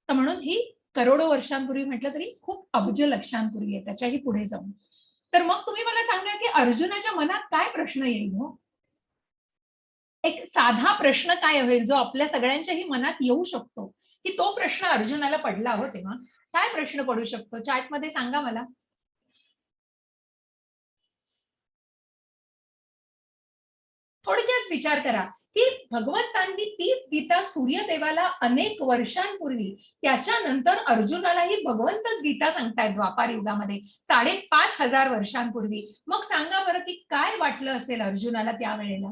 [SPEAKER 1] तर म्हणून ही करोडो वर्षांपूर्वी म्हटलं तरी खूप अब्ज लक्षांपूर्वी आहे, त्याच्याही पुढे जाऊन. तर मग तुम्ही मला सांगा, की अर्जुनाच्या मनात काय प्रश्न येईल हो? एक साधा प्रश्न काय होईल जो आपल्या सगळ्यांच्याही मनात येऊ शकतो, की तो प्रश्न अर्जुनाला पडला हो तेव्हा. काय प्रश्न पडू शकतो? चॅटमध्ये सांगा मला. थोडक्यात विचार करा, की भगवंतांनी तीच गीता सूर्यदेवाला अनेक वर्षांपूर्वी, त्याच्यानंतर अर्जुनालाही भगवंतच गीता सांगतायत द्वापार युगामध्ये 5,500 वर्षांपूर्वी. मग सांगा बरं, की काय वाटलं असेल अर्जुनाला त्यावेळेला?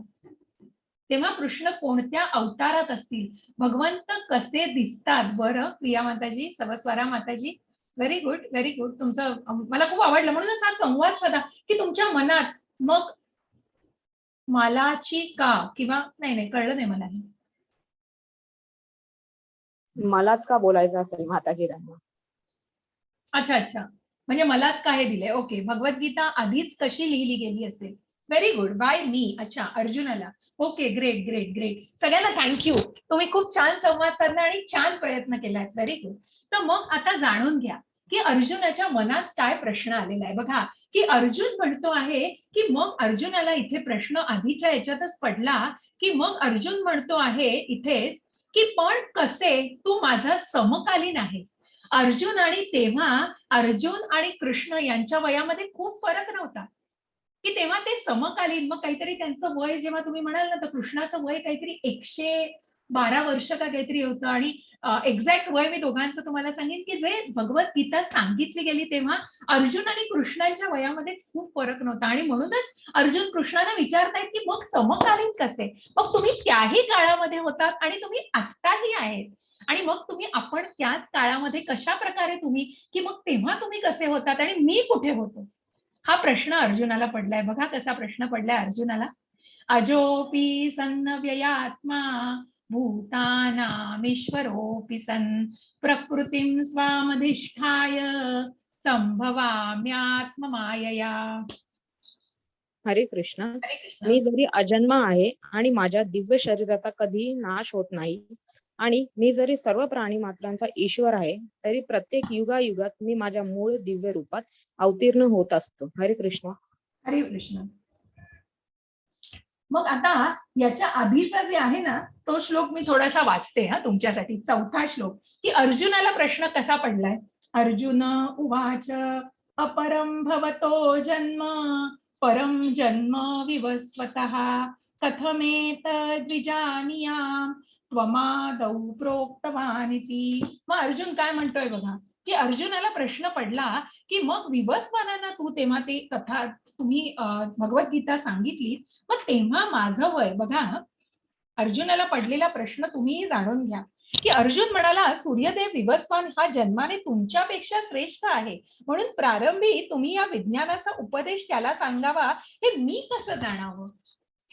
[SPEAKER 1] तेव्हा कृष्ण कोणत्या अवतारात असतील, भगवंत कसे दिसतात बरं? प्रिया माताजी, सवस्वरा माताजी, व्हेरी गुड, व्हेरी गुड. तुमचं मला खूप आवडलं. म्हणूनच हा संवाद साधा, की तुमच्या मनात मग मालाची का, किंवा नाही नाही कळलं नाही मला हे.
[SPEAKER 2] मलाच का बोलायचं असेल माताजीरांना.
[SPEAKER 1] अच्छा अच्छा, म्हणजे मलाच का हे दिलंय. ओके, भगवद्गीता आधीच कशी लिहिली गेली असेल. व्हेरी गुड, बाय मी. अच्छा, अर्जुनाला. Okay, great great great. सगळ्यांना थँक्यू. तुम्ही खूप छान संवाद साधला आणि छान प्रयत्न केलाय. Very good. तर मग आता जाणून घ्या, की अर्जुनाच्या मनात काय प्रश्न आलेला आहे. बघा, की अर्जुन म्हणतो आहे, की मग अर्जुनाला इथे प्रश्न आधीच्या याच्यातच पडला, की मग अर्जुन म्हणतो आहे इथेच, की पण कसे तू माझा समकालीन आहेस. अर्जुन आणि तेव्हा अर्जुन आणि कृष्ण यांच्या वयामध्ये खूप फरक नव्हता, की तेव्हा ते समकालीन. मग काहीतरी त्यांचं वय जेव्हा तुम्ही म्हणाल ना, तर कृष्णाचं वय काहीतरी 112 वर्ष का काहीतरी होतं. आणि एक्झॅक्ट वय मी दोघांचं तुम्हाला सांगेन, की जे भगवद्गीता सांगितली गेली तेव्हा अर्जुन आणि कृष्णांच्या वयामध्ये खूप फरक नव्हता. आणि म्हणूनच अर्जुन कृष्णाला विचारतायत, की मग समकालीन कसे? मग तुम्ही त्याही काळामध्ये होतात आणि तुम्ही आत्ताही आहेत. आणि मग तुम्ही आपण त्याच काळामध्ये कशा प्रकारे तुम्ही, की मग तेव्हा तुम्ही कसे होतात आणि मी कुठे होतो? हा प्रश्न अर्जुनाला पडलाय. बघा कसा प्रश्न पडलाय अर्जुनाला. अजोपी सन्न व्ययात्मा भूतानामीश्वरोऽपि सन् प्रकृतीं स्वामधिष्ठाय संभवाम्यात्म मायया.
[SPEAKER 2] हरे कृष्ण.
[SPEAKER 1] हरे कृष्ण.
[SPEAKER 2] मी जरी अजन्मा आहे आणि माझ्या दिव्य शरीराचा कधीही नाश होत नाही आणि मी जरी सर्व प्राणी मात्रांचा ईश्वर आहे, तरी प्रत्येक युगायुगात मी माझ्या मूळ दिव्य रूपात अवतीर्ण होत असतो. हरे कृष्ण.
[SPEAKER 1] हरे कृष्ण. मग आता याच्या आधीचा जे आहे ना, तो श्लोक मी थोडासा वाचते हा तुमच्यासाठी. 4था श्लोक, की अर्जुनाला प्रश्न कसा पडलाय. अर्जुन उवाच अपरम भवतो जन्म परम जन्म विवस्वतः कथमेतद्विजानीयाम् त्वमादौ प्रोक्तवानिति. मग अर्जुन काय म्हणतोय बघा, की अर्जुनाला प्रश्न पडला, की मग विवस्वानांना तू तेव्हा ते कथा तुम्ही भगवद्गीता सांगितली, मग तेव्हा माझं वय बघा. अर्जुनाला पडलेला प्रश्न तुम्हीही जाणून घ्या, की अर्जुन म्हणाला, सूर्यदेव विवस्वान हा जन्माने तुमच्यापेक्षा श्रेष्ठ आहे, म्हणून प्रारंभी तुम्ही या विज्ञानाचा उपदेश त्याला सांगावा, हे मी कसं जाणावं.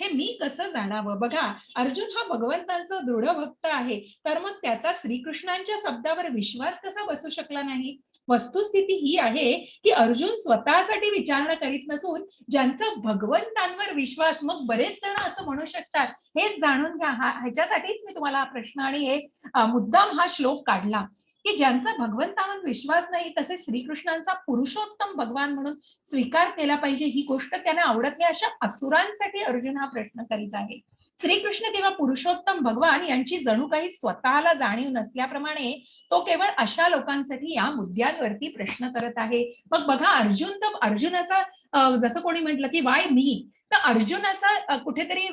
[SPEAKER 1] हे मी कसं जाणावं? बघा, अर्जुन हा भगवंतांचा दृढ भक्त आहे, तर मग त्याचा श्रीकृष्णांच्या शब्दावर विश्वास कसा बसू शकला नाही? वस्तुस्थिती ही आहे की अर्जुन स्वतःसाठी विचारणा करीत नसून ज्यांचा भगवंतांवर विश्वास, मग बरेच जण असं म्हणू शकतात, हेच जाणून घ्या. ह्याच्यासाठीच मी तुम्हाला हा प्रश्न आणि हे मुद्दाम हा श्लोक काढला, की ज्यांचा भगवंतावर विश्वास नाही, तसेच श्रीकृष्णांचा पुरुषोत्तम भगवान म्हणून स्वीकार केला पाहिजे, ही गोष्ट त्यांना आवडत नाही, अशा असुरांसाठी अर्जुन हा प्रश्न करीत आहे. श्रीकृष्ण किंवा पुरुषोत्तम भगवान यांची जणू काही स्वतःला जाणीव नसल्याप्रमाणे तो केवळ अशा लोकांसाठी या मुद्द्यांवरती प्रश्न करत आहे. मग बघा, अर्जुनाचा जसं कोणी म्हटलं की वाय मी, तर अर्जुनाचा कुठेतरी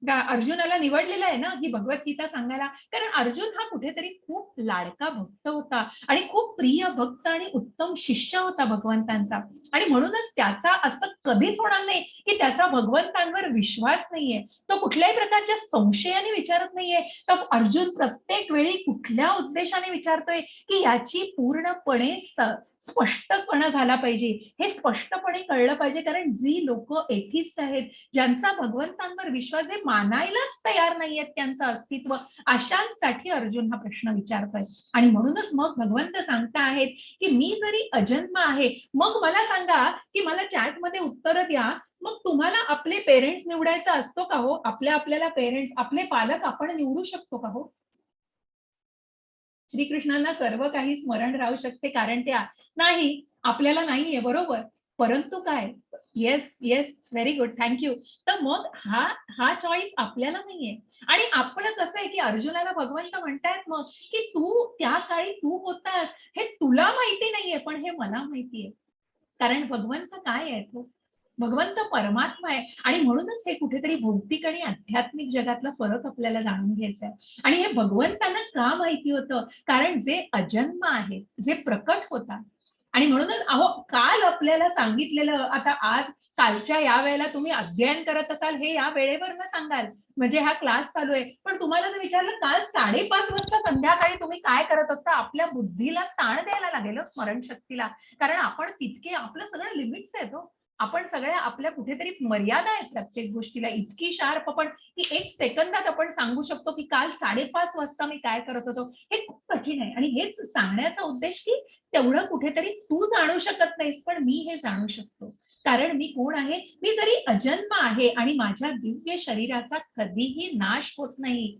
[SPEAKER 1] अर्जुनाला निवडलेला आहे ना ही भगवद्गीता सांगायला, कारण अर्जुन हा कुठेतरी खूप लाडका भक्त होता आणि खूप प्रिय भक्त आणि उत्तम शिष्य होता भगवंतांचा. आणि म्हणूनच त्याचा असं कधीच होणार नाही की त्याचा भगवंतांवर विश्वास नाहीये, तो कुठल्याही प्रकारच्या संशयाने विचारत नाहीये. तर अर्जुन प्रत्येक वेळी कुठल्या उद्देशाने विचारतोय की याची पूर्णपणे स्पष्टपणा झाला पाहिजे, हे स्पष्टपणे कळलं पाहिजे. कारण जी लोक एथिस्ट आहेत, ज्यांचा भगवंतांवर विश्वास हे मानायलाच तयार नाहीयेत त्यांचं अस्तित्व, अशांसाठी अर्जुन हा प्रश्न विचारतोय. आणि म्हणूनच मग भगवंत सांगता आहेत की मी जरी अजन्म आहे, मग मला सांगा की मला चॅटमध्ये उत्तर द्या, मग तुम्हाला आपले पेरेंट्स निवडायचा असतो का हो? आपल्याला पेरेंट्स, आपले पालक आपण निवडू शकतो का हो? श्रीकृष्णांना सर्व काही स्मरण राहू शकते कारण ते नाही, आपल्याला नाहीये, बरोबर. परंतु काय, yes yes, very good, thank you. तर मग हा हा चॉईस आपल्याला नाहीये. आणि आपलं कसं आहे की अर्जुनाला भगवंत म्हणतायत मग की तू त्या काळी तू होतास, हे तुला माहिती नाहीये, पण हे मला माहितीये. कारण भगवंत काय आहे, तो भगवंत परमात्मा आहे. आणि म्हणूनच हे कुठेतरी भौतिक आणि आध्यात्मिक जगातला फरक आपल्याला जाणून घ्यायचा आहे. आणि हे भगवंतांना का माहिती होतं? कारण जे अजन्म आहे, जे प्रकट होता. आणि म्हणूनच अहो, काल आपल्याला सांगितलेलं, आता आज कालच्या या वेळेला तुम्ही अध्ययन करत असाल, हे या वेळेवरनं सांगाल, म्हणजे हा क्लास चालू आहे. पण तुम्हाला जर विचारलं काल 5:30 वाजता संध्याकाळी तुम्ही काय करत होता, आपल्या बुद्धीला ताण द्यायला लागेल हो, स्मरणशक्तीला. कारण आपण तितके, आपलं सगळं लिमिट्स आहेत हो. आपण सगळ्या आपल्या कुठेतरी मर्यादा आहेत प्रत्येक गोष्टीला. इतकी शार्प आपण की 1 सेकंदात आपण सांगू शकतो की काल 5:30 वाजता मी काय करत होतो. हे खूप कठीण आहे. आणि हेच सांगण्याचा उद्देश की तेवढं कुठेतरी तू जाणू शकत नाहीस, पण मी हे जाणू शकतो. कारण मी कोण आहे? मी जरी अजन्म आहे आणि माझ्या दिव्य शरीराचा कधीही नाश होत नाही,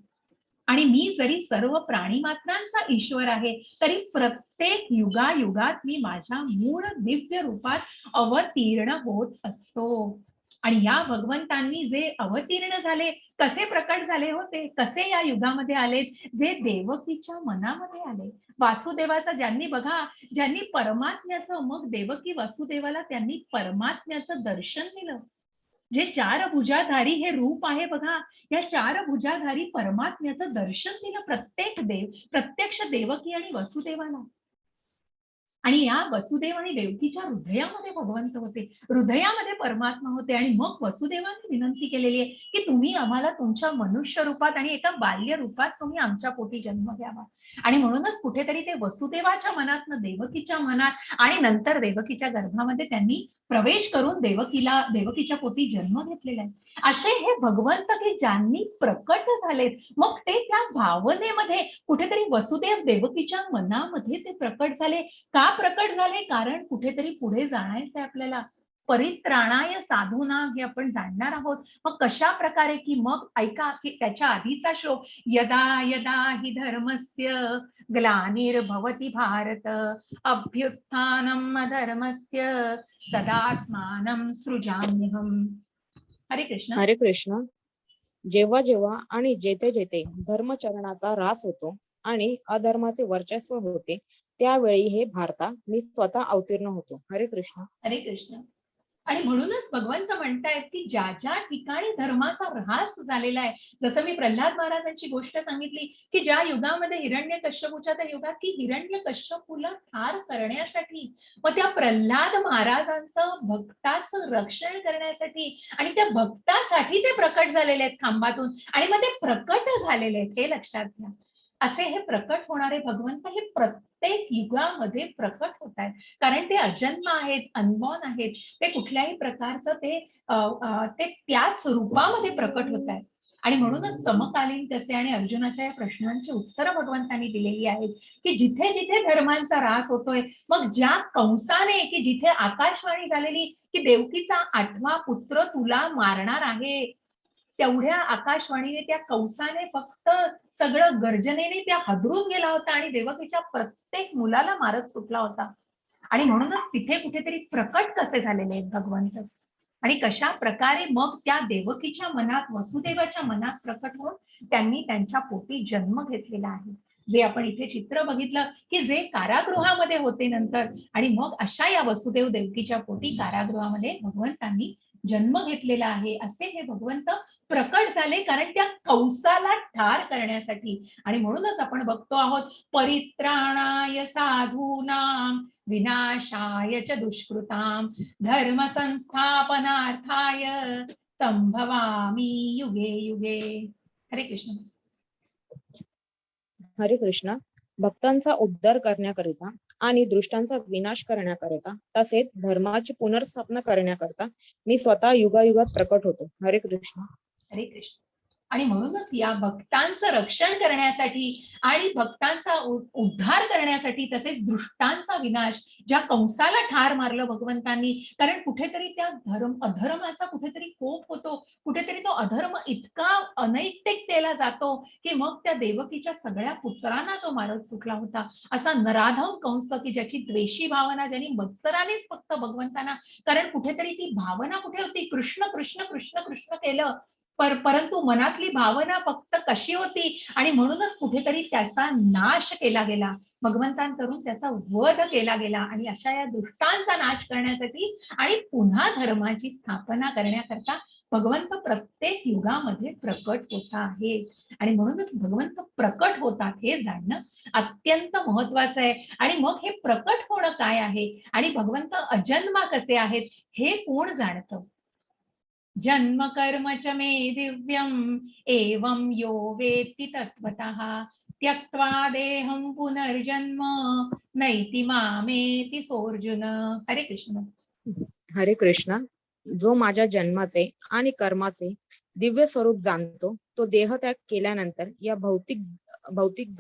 [SPEAKER 1] आणि मी जरी सर्व प्राणीमात्रांचा ईश्वर आहे, तरी प्रत्येक युगायुगात मी माझ्या मूळ दिव्य रूपात अवतीर्ण होत असतो. आणि या भगवंतांनी जे अवतीर्ण झाले, कसे प्रकट झाले होते, कसे या युगामध्ये आले, जे देवकीच्या मनामध्ये आले. वासुदेवाचा ज्यांनी, बघा, ज्यांनी परमात्म्याचं, मग देवकी वासुदेवाला त्यांनी परमात्म्याचं दर्शन दिलं. जे 4 भुजाधारी हे रूप आहे बघा, या 4 भुजाधारी परमात्म्याचं दर्शन दिलं प्रत्यक्ष देवकी आणि वसुदेवाला. आणि या वसुदेव आणि देवकीच्या हृदयामध्ये भगवंत होते, हृदयामध्ये परमात्मा होते. आणि मग वसुदेवाने विनंती केलेली आहे की तुम्ही आम्हाला तुमच्या मनुष्य रूपात आणि एका बाल्य रूपात तुम्ही आमच्या पोटी जन्म द्यावा. आणि म्हणूनच कुठेतरी ते वसुदेवाच्या मनातनं देवकीच्या मनात आणि नंतर देवकीच्या गर्भामध्ये त्यांनी प्रवेश करून देवकीच्या पोटी जन्म घेतलेला आहे. असे हे भगवंत की ज्यांनी प्रकट झालेत, मग ते त्या भावनेमध्ये कुठेतरी वसुदेव देवकीच्या मनामध्ये ते प्रकट झाले. का प्रकट झाले? कारण कुठेतरी पुढे जाण्याचे आपल्याला. परित्राणाय साधूनाम हे आपण जाणणार आहोत. मग कशा प्रकारे, की मग ऐका की त्याच्या आधीचा श्लोक, यदा यदा हि धर्मस्य ग्लानिर्भवति भारत अभ्युत्थानम अधर्मस्य तदात्मानं सृजाम्यहम्. हरे कृष्ण.
[SPEAKER 2] हरे कृष्ण. जेव्हा जेव्हा आणि जेथे जेथे धर्मचरणाचा ह्रास होतो आणि अधर्माचे वर्चस्व होते, त्यावेळी हे भारता मी स्वतः अवतीर्ण होतो. हरे कृष्ण.
[SPEAKER 1] हरे कृष्ण. आणि म्हणूनच भगवंत म्हणतायत की ज्या ज्या ठिकाणी धर्माचा ऱ्हास झालेला आहे, जसं मी प्रल्हाद महाराजांची गोष्ट सांगितली की ज्या युगामध्ये हिरण्यकश्यपूच्या त्या युगात, की हिरण्यकश्यपूला ठार करण्यासाठी, मग त्या प्रल्हाद महाराजांचं भक्ताचं रक्षण करण्यासाठी आणि त्या भक्तासाठी ते प्रकट झालेले आहेत खांबातून. आणि मग ते प्रकट झालेले आहेत, हे लक्षात घ्या. असे हे प्रकट होणारे भगवंत हे प्रत्येक युगामध्ये प्रकट होत आहेत, कारण ते अजन्म आहेत, अनबॉर्न आहेत. ते कुठल्याही प्रकारचं ते त्याच रूपामध्ये प्रकट होत आहेत. आणि म्हणूनच समकालीन कसे आणि अर्जुनाच्या या प्रश्नांची उत्तरं भगवंतांनी दिलेली आहेत, की जिथे जिथे धर्मांचा ऱ्हास होतोय, मग ज्या कंसाने की जिथे आकाशवाणी झालेली की देवकीचा 8वा पुत्र तुला मारणार आहे, तेवढ्या आकाशवाणीने त्या कंसाने फक्त सगळं गर्जनेने त्या हादरून गेला होता आणि देवकीच्या प्रत्येक मुलाला मारत सुटला होता. आणि म्हणूनच तिथे कुठेतरी प्रकट कसे झालेले आहेत भगवंत, आणि कशा प्रकारे मग त्या देवकीच्या मनात, वसुदेवाच्या मनात प्रकट होऊन त्यांनी त्यांच्या पोटी जन्म घेतलेला आहे. जे आपण इथे चित्र बघितलं की जे कारागृहामध्ये होते नंतर, आणि मग अशा या वसुदेव देवकीच्या पोटी कारागृहामध्ये भगवंतांनी जन्म घेतलेला आहे. असे हे भगवंत प्रकट झाले कारण त्या कंसाला ठार करण्यासाठी. आणि म्हणूनच आपण बघतो आहोत, परित्राणाय साधूनां विनाशाय च दुष्कृतां धर्म संस्थापनार्थाय संभवामी युगे युगे. हरे कृष्ण.
[SPEAKER 2] हरे कृष्ण. भक्तांचा उद्धार करण्याकरिता आणि दृष्टांचा विनाश करण्याकरिता तसेच धर्माची पुनर्स्थापना करण्याकरिता मी स्वतः युगायुगात प्रकट होतो. हरे कृष्ण.
[SPEAKER 1] हरे कृष्ण. आणि म्हणूनच या भक्तांचं रक्षण करण्यासाठी आणि भक्तांचा उद्धार करण्यासाठी, तसेच दृष्टांचा विनाश, ज्या कंसाला ठार मारलं भगवंतांनी, कारण कुठेतरी त्या अधर्माचा कुठेतरी कोप होतो, कुठेतरी तो अधर्म इतका अनैतिकतेला जातो की मग त्या देवकीच्या सगळ्या पुत्रांना जो मारत सुटला होता, असा नराधम कंस की ज्याची द्वेषी भावना, ज्यांनी मत्सरानेच फक्त भगवंतांना, कारण कुठेतरी ती भावना कुठे होती, कृष्ण कृष्ण कृष्ण कृष्ण केलं, परंतु मनातली भावना फक्त कशी होती, आणि म्हणूनच कुठेतरी त्याचा नाश केला गेला, भगवंतांकडून त्याचा वध केला गेला. आणि अशा या दुष्टांचा नाश करण्यासाठी आणि पुन्हा धर्माची स्थापना करण्याकरता भगवंत प्रत्येक युगामध्ये प्रकट होत आहे. आणि म्हणूनच भगवंत प्रकट होतात हे जाणणं अत्यंत महत्वाचं आहे. आणि मग हे प्रकट होणं काय आहे आणि भगवंत अजन्मा कसे आहेत हे कोण जाणतं? जन्म कर्म च मे दिव्यम एवं यो वेत्ति तत्त्वतः त्यक्त्वा देहं पुनर्जन्म नैति मामेति सोऽर्जुन. हरे कृष्ण.
[SPEAKER 2] हरे कृष्ण. जो माझ्या जन्माचे आणि कर्माचे दिव्य स्वरूप जाणतो, तो देहत्याग केल्यानंतर या भौतिक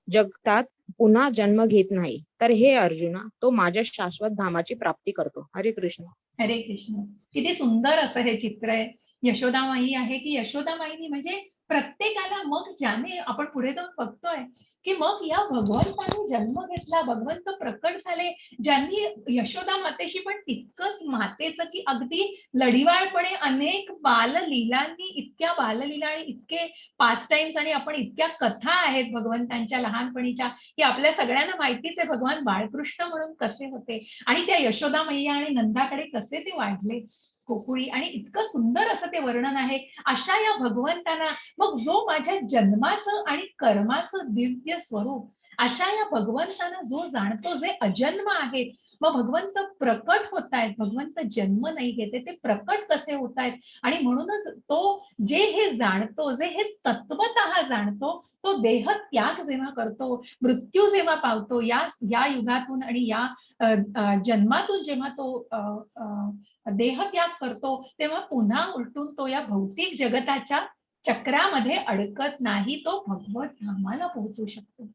[SPEAKER 2] जगतात पुन्हा जन्म घेत नाही. तर हे अर्जुना, तो माझ्या शाश्वत धामाची प्राप्ती करतो. हरे कृष्ण.
[SPEAKER 1] हरे कृष्ण. किती सुंदर असं हे चित्र आहे. यशोदामाई आहे की यशोदामाईनी म्हणजे प्रत्येकाला, मग ज्याने आपण पुढे जाऊन बघतोय की मग या भगवंताने जन्म घेतला, भगवंत प्रकट झाले, ज्यांनी यशोदा मातेशी पण तितकंच मातेचं की अगदी लढिवाळपणे अनेक बाललीलांनी, इतक्या बाललीला आणि इतके 5 टाइम्स, आणि आपण इतक्या कथा आहेत भगवंतांच्या लहानपणीच्या की आपल्या सगळ्यांना माहितीच आहे भगवान बाळकृष्ण म्हणून कसे होते, आणि त्या यशोदा मैया आणि नंदाकडे कसे ते वाढले गोकुळी, आणि इतकं सुंदर असं ते वर्णन आहे. अशा या भगवंतांना मग जो माझ्या जन्माचं आणि कर्माचं दिव्य स्वरूप, अशा या भगवंतांना जो जाणतो, जे अजन्म आहेत, मग भगवंत प्रकट होत आहेत, भगवंत जन्म नाही घेते, ते प्रकट कसे होत आहेत. आणि म्हणूनच तो जे हे जाणतो, जे हे तत्वतः जाणतो, तो देह त्याग जेव्हा करतो, मृत्यू जेव्हा पावतो, या युगातून आणि या जन्मातून जेव्हा तो देहत्याग करतो, तेव्हा पुन्हा उलटून तो या भौतिक जगताच्या चक्रामध्ये अडकत नाही, तो भगवत धामाला पोहोचू शकतो.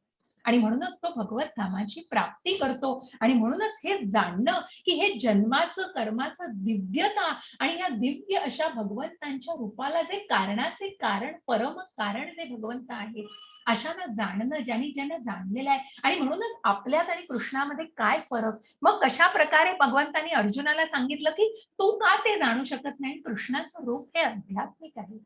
[SPEAKER 1] आणि म्हणूनच तो भगवत धामाची प्राप्ती करतो. आणि म्हणूनच हे जाणणं की हे जन्माचं कर्माचं दिव्यता आणि या दिव्य अशा भगवंतांच्या रूपाला, जे कारणाचे कारण, परम कारण जे भगवंत आहे, अशांना जाणणं, ज्यांना जाणलेलं आहे. आणि म्हणूनच आपल्यात आणि कृष्णामध्ये काय फरक, मग कशा प्रकारे भगवंतांनी अर्जुनाला सांगितलं की तू का ते जाणू शकत नाही, कृष्णाचं रूप हे आध्यात्मिक आहे,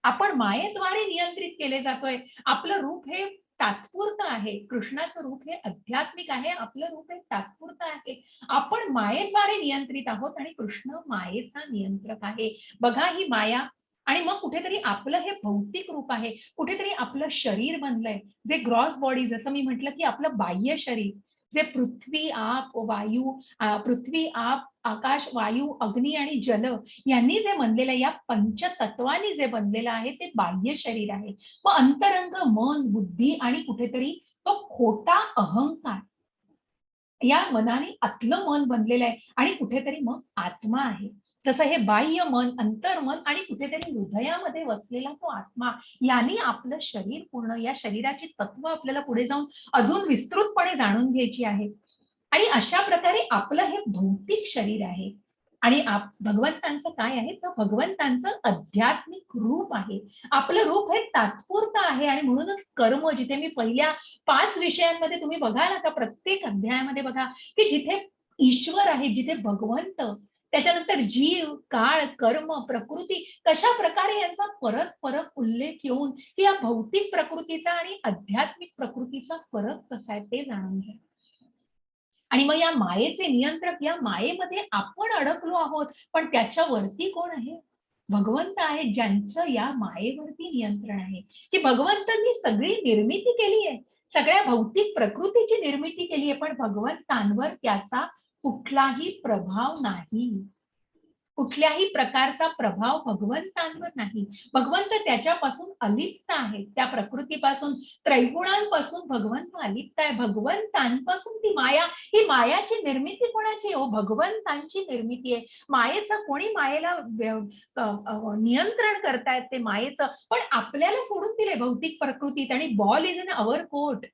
[SPEAKER 1] आपण मायेद्वारे नियंत्रित केले जातोय, आपलं रूप हे तात्पुरतं आहे, कृष्णाचं रूप हे आध्यात्मिक आहे, आपलं रूप हे तात्पुरतं आहे, आपण मायेद्वारे नियंत्रित आहोत आणि कृष्ण मायेचा नियंत्रक आहे. बघा ही माया, आणि मग कुठेतरी आपलं हे भौतिक रूप आहे, कुठेतरी आपलं शरीर बनलंय, जे ग्रॉस बॉडी, जसं मी म्हटलं की आपलं बाह्य शरीर, जे पृथ्वी आप वायू पृथ्वी आप आकाश वायू अग्नी आणि जल यांनी जे बनलेलं आहे, या पंचतत्वांनी जे बनलेलं आहे ते बाह्य शरीर आहे. व अंतरंग मन बुद्धी आणि कुठेतरी तो खोटा अहंकार या मनाने आतलं मन बनलेलं आहे आणि कुठेतरी मग आत्मा आहे. जसं हे बाह्य मन अंतर्मन आणि कुठेतरी हृदयामध्ये वसलेला तो आत्मा याने आपलं शरीर पूर्ण या शरीराची तत्व आपल्याला पुढे जाऊन अजून विस्तृतपणे जाणून घ्यायची आहे. आणि अशा प्रकारे आपलं हे भौतिक शरीर आहे आणि भगवंतांचं काय आहे तर भगवंतांचं आध्यात्मिक रूप आहे. आपलं रूप हे तात्पुरतं आहे आणि म्हणूनच कर्म जिथे मी पहिल्या 5 विषयांमध्ये तुम्ही बघाल आता प्रत्येक अध्यायामध्ये बघा की जिथे ईश्वर आहे, जिथे भगवंत, त्याच्यानंतर जीव, काळ, कर्म, प्रकृती कशा प्रकारे यांचा परत परत उल्लेख येऊन की या भौतिक प्रकृतीचा आणि आध्यात्मिक प्रकृतीचा फरक कसा आहे ते जाणून घ्या. आणि मग या मायेचे नियंत्रक या मायेमध्ये आपण अडकलो आहोत, पण त्याच्यावरती कोण आहे? भगवंत आहे, ज्यांचं या मायेवरती नियंत्रण आहे. की भगवंतांनी सगळी निर्मिती केली आहे, सगळ्या भौतिक प्रकृतीची निर्मिती केली आहे, पण भगवंतांवर त्याचा कुठलाही प्रभाव नाही. कुठल्याही प्रकारचा प्रभाव भगवंतांवर नाही. भगवंत त्याच्यापासून अलिप्त आहे. त्या प्रकृतीपासून, त्रैगुणांपासून भगवंत अलिप्त आहे. भगवंतांपासून ती माया, ही मायाची निर्मिती कोणाची आहे? हो, भगवंतांची निर्मिती आहे. मायेचं कोणी मायेला नियंत्रण करतायत ते मायेचं, पण आपल्याला सोडून दिले भौतिक प्रकृतीत आणि ball is in our court.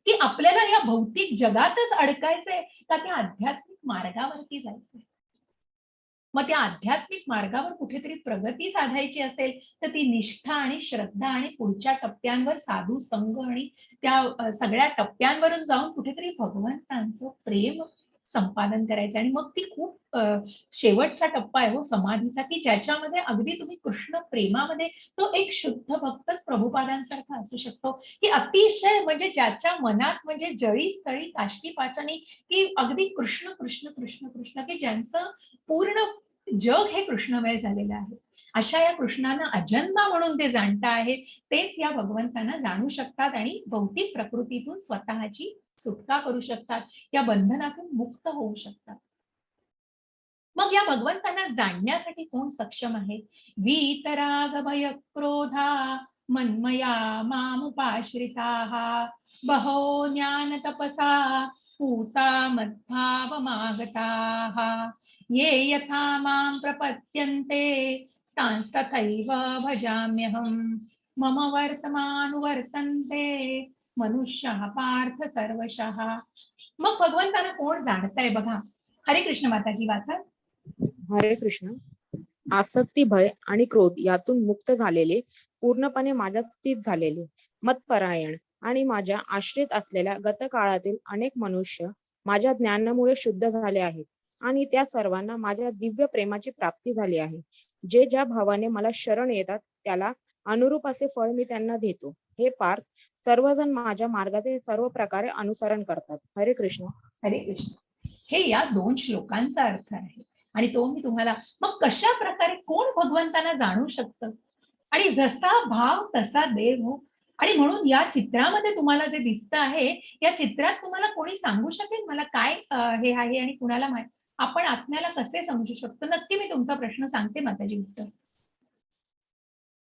[SPEAKER 1] की आपल्याला या भौतिक जगातच अडकायचंय का त्या आध्यात्मिक मार्गावरती जायचंय? मग त्या आध्यात्मिक मार्गावर कुठेतरी प्रगती साधायची असेल तर ती निष्ठा आणि श्रद्धा आणि पुढच्या टप्प्यांवर साधू संग आणि त्या सगळ्या टप्प्यांवरून जाऊन कुठेतरी भगवंतांचं प्रेम संपादन करायचं आणि मग ती खूप शेवटचा टप्पा आहे हो समाधीचा की ज्याच्यामध्ये अगदी तुम्ही कृष्ण प्रेमामध्ये तो एक शुद्ध भक्तच प्रभुपादांसारखा असू शकतो की अतिशय म्हणजे ज्याच्या मनात म्हणजे जळी स्थळी काष्टी पाचानी की अगदी कृष्ण कृष्ण कृष्ण कृष्ण की ज्यांचं पूर्ण जग हे कृष्णमय झालेलं आहे. अशा या कृष्णांना अजन्मा म्हणून ते जाणता आहेत, तेच या भगवंतांना जाणू शकतात आणि भौतिक प्रकृतीतून स्वतःची सुटका करू शकतात, या बंधनातून मुक्त होऊ शकतात. मग या भगवंतांना जाणण्यासाठी कोण सक्षम आहे? वीतराग भय क्रोधा मन्मया मामुपाश्रिताः बहो ज्ञान तपसा पूता मद्भाव मागताः ये यथा मां प्रपद्यन्ते तांस्तथैव भजाम्यहम् मम वर्तमानुवर्तन्ते मनुष्यः पार्थ सर्वशः. मग भगवंतांना कोण जाणतंय बघा. हरे कृष्ण माताजी वाचा.
[SPEAKER 2] हरे कृष्ण. आसक्ती भय आणि क्रोध यातून मुक्त झालेले, पूर्णपणे माझ्यात स्थित झालेले, मतपरायण आणि माझ्या आश्रित असलेल्या गतकाळातील अनेक मनुष्य माझ्या ज्ञानामुळे शुद्ध झाले आहेत आणि त्या सर्वांना माझ्या दिव्य प्रेमाची प्राप्ती झाली आहे. जे ज्या भावाने मला शरण येतात त्याला अनुरूप असे फळ मी त्यांना देतो. हे पार्थ, सर्वजण माझ्या मार्गाचे सर्व प्रकारे अनुसरण करतात. हरे कृष्ण.
[SPEAKER 1] हरे कृष्ण. हे या 2 श्लोकांचा अर्थ आहे आणि तो मी तुम्हाला मग कशा प्रकारे कोण भगवंतांना जाणू शकतं आणि जसा भाव तसा देव हो. आणि म्हणून या चित्रामध्ये तुम्हाला जे दिसतं आहे या चित्रात तुम्हाला कोणी सांगू शकेल मला काय हे आहे आणि कुणाला आपण आत्म्याला कसे समजू शकतो? नक्की मी तुमचा प्रश्न सांगते माताजी उत्तर.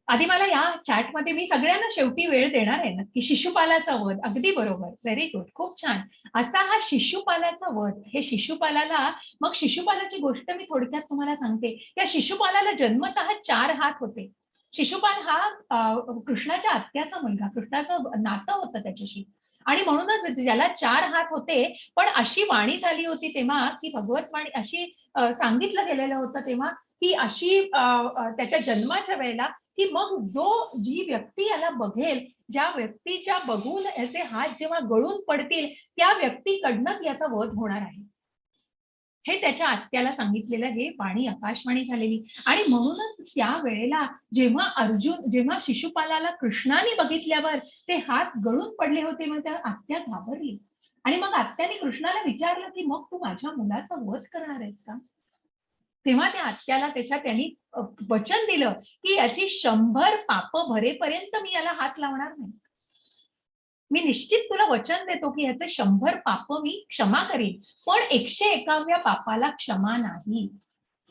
[SPEAKER 1] आधी मला या चॅटमध्ये मी सगळ्यांना शेवटी वेळ देणार आहे नक्की. शिशुपालाचा वध अगदी बरोबर. Very good. खूप छान. असा हा शिशुपालाचा वध. हे शिशुपालाला मग शिशुपालाची गोष्ट मी थोडक्यात तुम्हाला सांगते. या शिशुपालाला जन्मतः 4 हात होते. शिशुपाल हा कृष्णाच्या आत्याचा मुलगा. कृष्णाचं नातं होतं त्याच्याशी. आणि म्हणूनच ज्याला 4 हात होते, पण अशी वाणी झाली होती तेव्हा की भगवत वाणी अशी सांगितलं गेलेलं होतं तेव्हा की अशी त्याच्या जन्माच्या वेळेला की मग जी व्यक्ती याला बघेल, ज्या व्यक्तीच्या बघून याचे हात जेव्हा गळून पडतील, त्या व्यक्तीकडनं याचा वध होणार आहे. हे त्याच्या आत्याला सांगितलेलं हे वाणी आकाशवाणी झालेली आणि म्हणूनच त्या वेळेला जेव्हा शिशुपालाला कृष्णाने बघितल्यावर ते हात गळून पडले होते, मग त्या आत्या घाबरली आणि मग आत्याने कृष्णाला विचारलं की मग तू माझ्या मुलाचा वध करणार आहेस का? तेव्हा त्या आत्याला त्यांनी वचन दिलं की याची 100 पाप भरेपर्यंत मी याला हात लावणार नाही. मी निश्चित तुला वचन देतो की ह्याचे 100 पाप मी क्षमा करीन, पण 101व्या पापाला क्षमा नाही.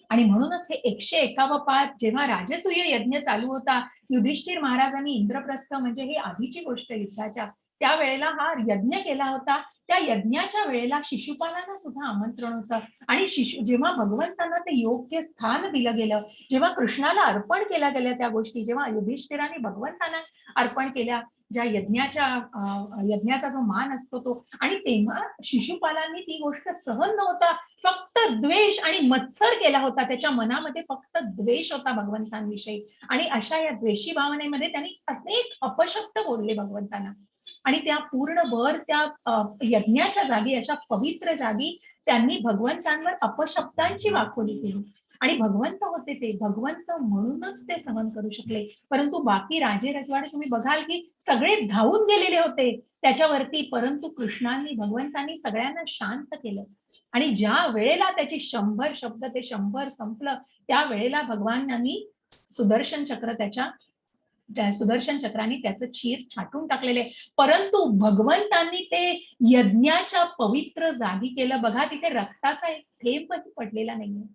[SPEAKER 1] आणि म्हणूनच हे 101वं पाप जेव्हा राजसूय यज्ञ चालू होता, युधिष्ठिर महाराजांनी इंद्रप्रस्थ म्हणजे ही आधीची गोष्ट युद्धाच्या, त्यावेळेला हा यज्ञ केला होता. त्या यज्ञाच्या वेळेला शिशुपालांना सुद्धा आमंत्रण होतं आणि जेव्हा भगवंतांना ते योग्य स्थान दिलं गेलं, जेव्हा कृष्णाला अर्पण केल्या गेल्या त्या गोष्टी, जेव्हा युधिष्ठिराने भगवंतांना अर्पण केल्या, ज्या यज्ञाचा जो मान असतो तो, आणि तेव्हा शिशुपालांनी ती गोष्ट सहन नव्हता, फक्त द्वेष आणि मत्सर केला होता. त्याच्या मनामध्ये फक्त द्वेष होता भगवंतांविषयी, आणि अशा या द्वेषी भावनेमध्ये त्यांनी अनेक अपशब्द बोलले भगवंतांना. आणि त्या पूर्णभर त्या यज्ञाच्या जागी, अशा पवित्र जागी त्यांनी भगवंतांवर अपशब्दांची वाकोली केली. आणि भगवंत होते ते, भगवंत म्हणूनच ते सहन करू शकले. परंतु बाकी राजे रजवाडे तुम्ही बघाल की सगळे धावून गेलेले होते त्याच्यावरती, परंतु कृष्णांनी, भगवंतांनी सगळ्यांना शांत केलं. आणि ज्या वेळेला त्याची 100 शब्द, ते 100 संपलं, त्या वेळेला भगवानांनी सुदर्शन चक्र त्या सुदर्शन चक्राने त्याचं चीर छाटून टाकलेले. परंतु भगवंतांनी ते यज्ञाच्या पवित्र जागी केलं. बघा, तिथे रक्ताचा एक थेंब पडलेला नाहीये.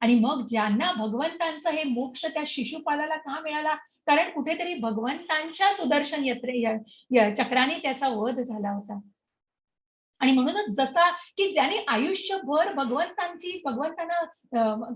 [SPEAKER 1] आणि मग ज्यांना भगवंतांचं हे मोक्ष त्या शिशुपालाला का मिळाला? कारण कुठेतरी भगवंतांच्या सुदर्शन चक्राने त्याचा वध झाला होता. आणि म्हणूनच जसा की ज्याने आयुष्यभर भगवंतांना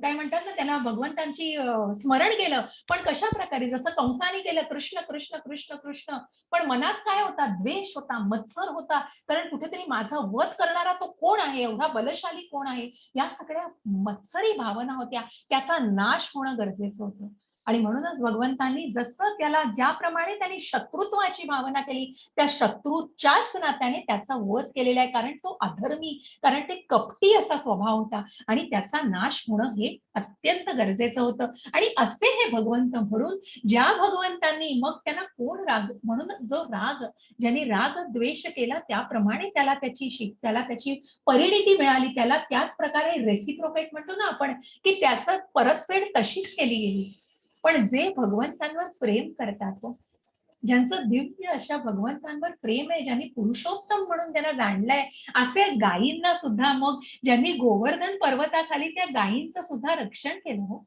[SPEAKER 1] काय म्हणतात ना, त्याला भगवंतांची स्मरण केलं, पण कशा प्रकारे, जसं कंसाने केलं, कृष्ण कृष्ण कृष्ण कृष्ण, पण मनात काय होता? द्वेष होता, मत्सर होता. कारण कुठेतरी माझा वध करणारा तो कोण आहे, एवढा बलशाली कोण आहे, या सगळ्या मत्सरी भावना होत्या. त्याचा नाश होणं गरजेचं होतं. आणि म्हणूनच भगवंतांनी जसं त्याला, ज्याप्रमाणे त्यांनी शत्रुत्वाची भावना केली, त्या शत्रूच्याच नात्याने त्याचा वध केलेला आहे. कारण तो अधर्मी, कारण ते कपटी असा स्वभाव होता, आणि त्याचा नाश होणं हे अत्यंत गरजेचं होतं. आणि असे हे भगवंत, म्हणून ज्या भगवंतांनी, मग त्यांना कोण राग, म्हणून जो राग, ज्यांनी राग द्वेष केला, त्याप्रमाणे त्याला त्याची परिणिती मिळाली. त्याला त्याच प्रकारे रेसिप्रोकेट म्हणतो ना आपण, की त्याचं परतफेड तशीच केली गेली. पण जे भगवंतांवर प्रेम करतात, ज्यांचं दिव्य अशा भगवंतांवर प्रेम आहे, ज्यांनी पुरुषोत्तम म्हणून त्यांना जाणलंय, असे गायींना सुद्धा, मग ज्यांनी गोवर्धन पर्वताखाली त्या गायींचं सुद्धा रक्षण केलं हो,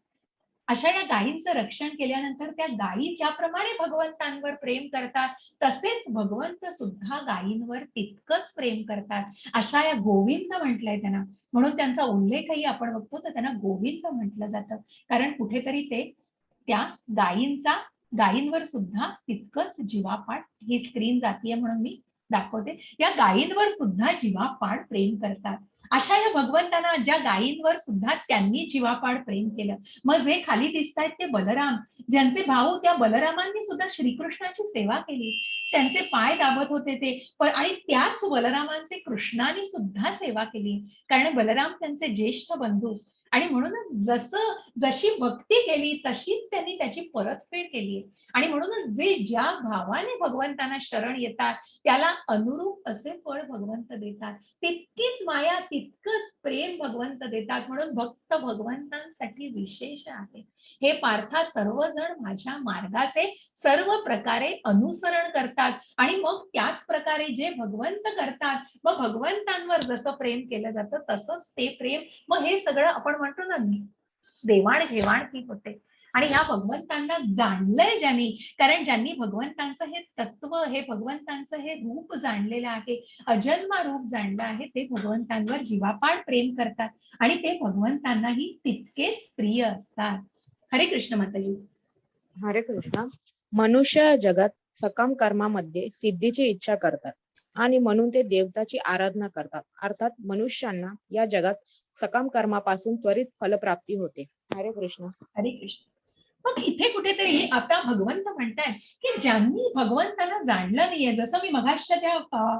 [SPEAKER 1] अशा या गायींचं रक्षण केल्यानंतर त्या गायी ज्याप्रमाणे भगवंतांवर प्रेम करतात, तसेच भगवंत सुद्धा गायींवर तितकंच प्रेम करतात. अशा या गोविंद म्हटलंय त्यांना, म्हणून त्यांचा उल्लेखही आपण बघतो तर त्यांना गोविंद म्हटलं जातं. कारण कुठेतरी ते त्या गायींवर सुद्धा तितकंच जीवापाड, ही स्क्रीन जातीय म्हणून मी दाखवते, या गायींवर सुद्धा जीवापाड प्रेम करतात. अशा या भगवंतांना, ज्या गायींवर सुद्धा त्यांनी जीवापाड प्रेम केलं. मग जे खाली दिसतायत ते बलराम, ज्यांचे भाऊ, त्या बलरामांनी सुद्धा श्रीकृष्णाची सेवा केली, त्यांचे पाय दाबत होते ते, आणि त्याच बलरामांचे कृष्णाने सुद्धा सेवा केली, कारण बलराम त्यांचे ज्येष्ठ बंधू. आणि म्हणूनच जशी भक्ती केली तशीच त्यांनी त्याची परतफेड केली. आणि म्हणूनच जे ज्या भावाने भगवंतांना शरण येतात, त्याला अनुरूप असे फळ भगवंत देतात. तितकीच माया, तितकंच प्रेम भगवंत देतात. म्हणून भक्त भगवंतांसाठी विशेष आहे. हे पार्था, सर्वजण माझ्या मार्गाचे सर्व प्रकारे अनुसरण करतात, आणि मग त्याच प्रकारे जे भगवंत करतात, मग भगवंतांवर जसं प्रेम केलं जातं तसंच ते प्रेम, मग हे सगळं आपण म्हणतो ना, देवाण-घेवाण ती होते. आणि ह्या भगवंतांना जाणलंय ज्यांनी, कारण ज्यांनी भगवंतांचं हे तत्व, हे भगवंतांचं हे रूप जाणलेलं आहे, अजन्मा रूप जाणलं आहे, ते भगवंतांवर जीवापाड प्रेम करतात, आणि ते भगवंतांनाही तितकेच प्रिय असतात. हरे कृष्ण माताजी.
[SPEAKER 2] हरे कृष्ण. मनुष्य जगात सकाम कर्मामध्ये सिद्धीची इच्छा करतात आणि म्हणून ते देवताची आराधना करतात. अर्थात मनुष्यांना या जगात सकाम कर्मापासून त्वरित फलप्राप्ती होते. हरे कृष्ण.
[SPEAKER 1] हरे कृष्ण. मग इथे कुठेतरी आता भगवंत म्हणतायत की ज्यांनी भगवंताला जाणलं नाहीये, जसं मी मगाशच्या त्या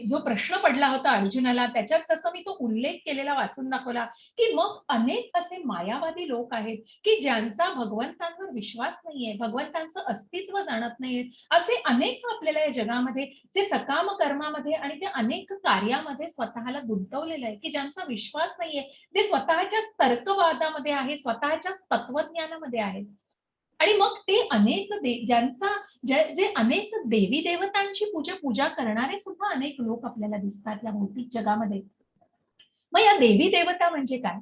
[SPEAKER 1] जो प्रश्न पडला होता अर्जुनाला, त्याच्यात जसं मी तो उल्लेख केलेला वाचून दाखवला, की मग अनेक असे मायावादी लोक आहेत की ज्यांचा भगवंतांवर विश्वास नाहीये, भगवंतांचं अस्तित्व जाणत नाहीये. असे अनेक आपल्याला या जगामध्ये, जे सकाम कर्मामध्ये आणि ते अनेक कार्यामध्ये स्वतःला गुंतवलेलं आहे, की ज्यांचा विश्वास नाहीये, जे स्वतःच्या तर्कवादामध्ये आहे, स्वतःच्या तत्वज्ञानामध्ये आहेत. आणि मग ते अनेक ज्यांचा जे अनेक देवी देवतांची पूजा करणारे सुद्धा अनेक लोक आपल्याला दिसतात या भौतिक जगामध्ये. मग या देवी देवता म्हणजे काय?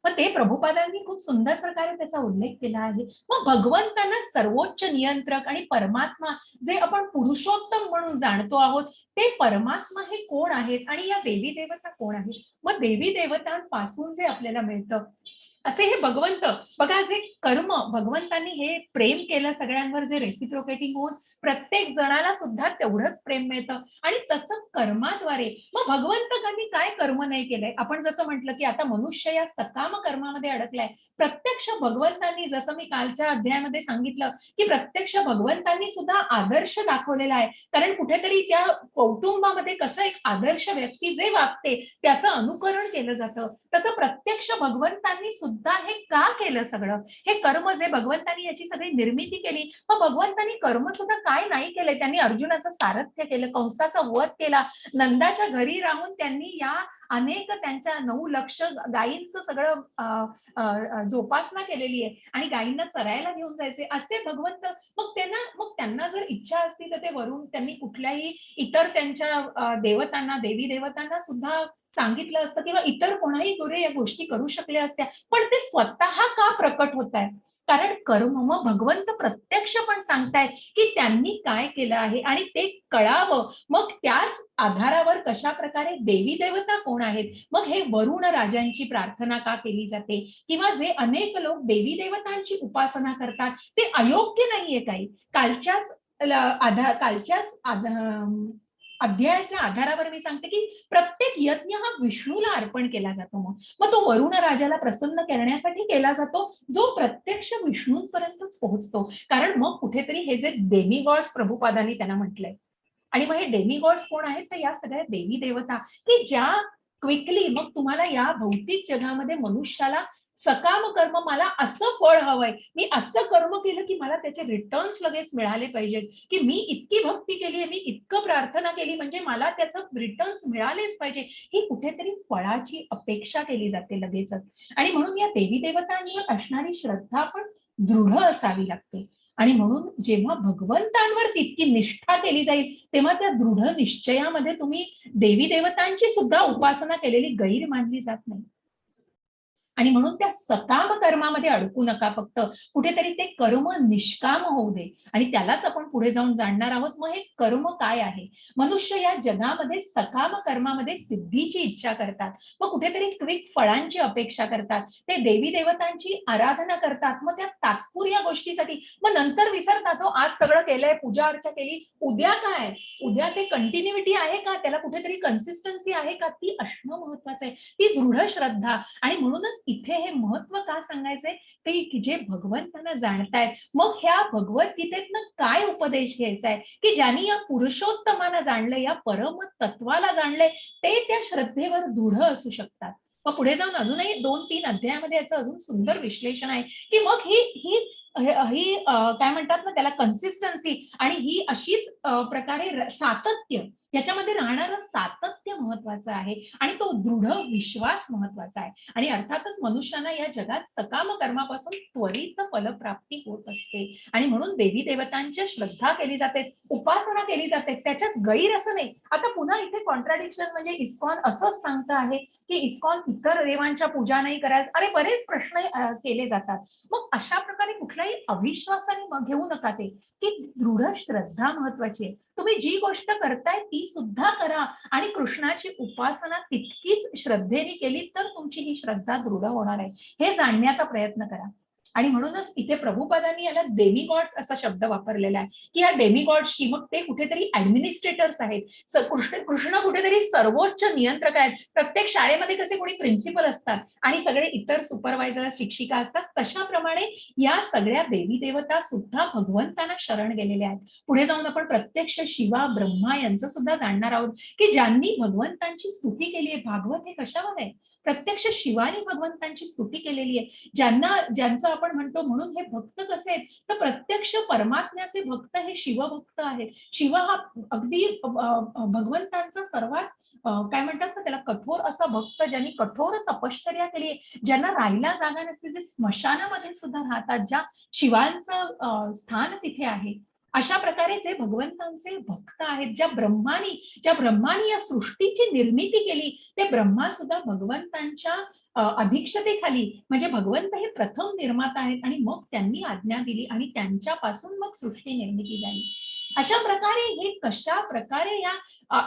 [SPEAKER 1] मग ते प्रभुपादांनी खूप सुंदर प्रकारे त्याचा उल्लेख केला आहे. मग भगवंतांना सर्वोच्च नियंत्रक आणि परमात्मा जे आपण पुरुषोत्तम म्हणून जाणतो आहोत, ते परमात्मा हे कोण आहेत आणि या देवी देवता कोण आहेत? मग देवी देवतांपासून जे आपल्याला मिळतं, असे हे भगवंत बघा, जे कर्म भगवंतांनी हे प्रेम केलं सगळ्यांवर, जे रेसिप्रोकेटिंग होऊन प्रत्येक जणाला सुद्धा तेवढंच प्रेम मिळतं आणि तसं कर्माद्वारे मग भगवंतांनी काय कर्म नाही केलंय. आपण जसं म्हटलं की आता मनुष्य या सकाम कर्मामध्ये अडकलाय. प्रत्यक्ष भगवंतांनी, जसं मी कालच्या अध्यायामध्ये सांगितलं, की प्रत्यक्ष भगवंतांनी सुद्धा आदर्श दाखवलेला आहे. कारण कुठेतरी त्या कौटुंबामध्ये कसं एक आदर्श व्यक्ती जे वागते त्याचं अनुकरण केलं जातं, तसं प्रत्यक्ष भगवंतांनी सुद्धा हे का केलं सगळं? हे कर्म जे भगवंतांनी याची सगळी निर्मिती केली, मग भगवंतांनी कर्म सुद्धा काय नाही केलंय? त्यांनी अर्जुनाचं सारथ्य केलं, कंसाचा वध केला, नंदाच्या घरी राहून त्यांनी या अनेक त्यांच्या 9 लक्ष गायींचं सगळं जोपासना केलेली आहे आणि गायींना चरायला घेऊन जायचे असे भगवंत. मग त्यांना जर इच्छा असती तर ते वरून त्यांनी कुठल्याही इतर त्यांच्या देवतांना, देवी देवतांना सुद्धा सांगितलं असतं किंवा इतर कोणाही गुरे या गोष्टी करू शकल्या असत्या. पण ते स्वतः का प्रकट होतायत? कारण कर्म मग भगवंत प्रत्यक्ष पण सांगतायत, की त्यांनी काय केलं आहे आणि ते कळावं. मग त्याच आधारावर कशाप्रकारे देवी देवता कोण आहेत? मग हे वरुण राजांची प्रार्थना का केली जाते? किंवा जे अनेक लोक देवी देवतांची उपासना करतात, ते अयोग्य नाहीये काही. कालच्याच अध्यायाच्या आधारावर मी सांगते, की प्रत्येक यज्ञ हा विष्णूला अर्पण केला जातो. मग तो वरुण राजाला प्रसन्न करण्यासाठी केला जातो, जो प्रत्यक्ष विष्णूंपर्यंतच पोहोचतो. कारण मग कुठेतरी हे जे डेमिगॉड्स प्रभुपादांनी त्यांना म्हटलंय, आणि मग हे डेमिगॉड्स कोण आहेत? तर या सगळ्या देवी देवता, की ज्या क्विकली मग तुम्हाला या भौतिक जगामध्ये मनुष्याला सकाम कर्म, मला असं फळ हवंय, मी असं कर्म केलं की मला त्याचे रिटर्न्स लगेच मिळाले पाहिजेत, की मी इतकी भक्ती केली आहे, मी इतकं प्रार्थना केली म्हणजे मला त्याचं रिटर्न्स मिळालेच पाहिजे. ही कुठेतरी फळाची अपेक्षा केली जाते लगेचच. आणि म्हणून या देवी देवतांवर असणारी श्रद्धा पण दृढ असावी लागते. आणि म्हणून जेव्हा भगवंतांवर तितकी निष्ठा केली जाईल, तेव्हा त्या दृढ निश्चयामध्ये तुम्ही देवी देवतांची सुद्धा उपासना केलेली गैर मानली जात नाही. आणि म्हणून त्या सकाम कर्मामध्ये अडकू नका. फक्त कुठेतरी ते कर्म निष्काम होऊ दे. आणि त्यालाच आपण पुढे जाऊन जाणणार आहोत. मग हे कर्म काय आहे? मनुष्य या जगामध्ये सकाम कर्मामध्ये सिद्धीची इच्छा करतात, मग कुठेतरी क्विक फळांची अपेक्षा करतात, ते देवी देवतांची आराधना करतात, मग त्या तात्पुरत्या गोष्टीसाठी मग नंतर विसरतात. हो, आज सगळं केलंय, पूजा अर्चा केली, उद्या काय? उद्या ते कंटिन्युटी आहे का? त्याला कुठेतरी कन्सिस्टन्सी आहे का? ती असणं महत्वाचं आहे, ती दृढ श्रद्धा. आणि म्हणूनच इथे हे महत्व का सांगायचंय, ते की जे भगवंतांना जाणतायत, मग ह्या भगवद्गीतेतनं काय उपदेश घ्यायचा आहे, की ज्यांनी या पुरुषोत्तमाला जाणलंय, या परम तत्वाला जाणलंय, ते त्या श्रद्धेवर दृढ असू शकतात. मग पुढे जाऊन अजूनही 2-3 अध्यायामध्ये याचं अजून सुंदर विश्लेषण आहे, की मग ही ही ही काय म्हणतात ना त्याला, कन्सिस्टन्सी, आणि ही अशीच प्रकारे सातत्य, याच्यामध्ये राहणारं सातत्य महत्वाचं आहे आणि तो दृढ विश्वास महत्वाचा आहे. आणि अर्थातच मनुष्याला या जगात सकाम कर्मापासून त्वरित फलप्राप्ती होत असते. आणि म्हणून देवी देवतांची श्रद्धा केली जाते, उपासना केली जाते, त्याच्यात गैर असं नाही. आता पुन्हा इथे कॉन्ट्राडिक्शन म्हणजे इस्कॉन असंच सांगतं आहे, की इस्कॉन इतर देवांच्या पूजा नाही करायचं. अरे बरेच प्रश्न केले जातात. मग अशा प्रकारे कुठल्याही अविश्वासाने घेऊ नका ते, की दृढ श्रद्धा महत्वाची आहे. तुम्ही जी गोष्ट करताय ती सुद्धा करा आणि कृष्णाची उपासना तितकीच श्रद्धेने केली तर तुमची ही श्रद्धा दृढ होणार आहे, हे जाणण्याचा प्रयत्न करा. आणि म्हणूनच इथे प्रभुपादांनी याला डेमिगॉड्स असा शब्द वापरलेला आहे, की या डेमिगॉड्सची मग ते कुठेतरी ऍडमिनिस्ट्रेटर्स आहेत. कृष्ण कुठेतरी सर्वोच्च नियंत्रक आहेत. प्रत्येक शाळेमध्ये कसे कोणी प्रिन्सिपल असतात आणि सगळे इतर सुपरवायझर, शिक्षिका असतात, तशाप्रमाणे या सगळ्या देवी देवता सुद्धा भगवंतांना शरण गेलेल्या आहेत. पुढे जाऊन आपण प्रत्यक्ष शिवा, ब्रह्मा यांचं सुद्धा जाणणार आहोत, की ज्यांनी भगवंतांची स्तुती केली आहे. भागवत हे कशावर आहे? प्रत्यक्ष शिवानी भगवंतांची स्तुती केलेली आहे. ज्यांचं आपण म्हणतो, म्हणून हे भक्त कसे आहेत, तर प्रत्यक्ष परमात्म्याचे भक्त हे शिवभक्त आहेत. शिव हा अगदी भगवंतांचा सर्वात काय म्हणतात ना त्याला, कठोर असा भक्त, ज्यांनी कठोर तपश्चर्या केली, ज्यांना राहायला जागा नसते, ते स्मशानामध्ये सुद्धा राहतात, ज्या शिवांचं स्थान तिथे आहे, अशा प्रकारे जे भगवंतांचे भक्त आहेत, ज्या ब्रह्मानी या सृष्टीची निर्मिती केली, ते ब्रह्मा सुद्धा भगवंतांच्या अधीक्षतेखाली, म्हणजे भगवंत हे प्रथम निर्माता आहेत आणि मग त्यांनी आज्ञा दिली आणि त्यांच्यापासून मग सृष्टी निर्मिती झाली. अशा प्रकारे हे कशा प्रकारे या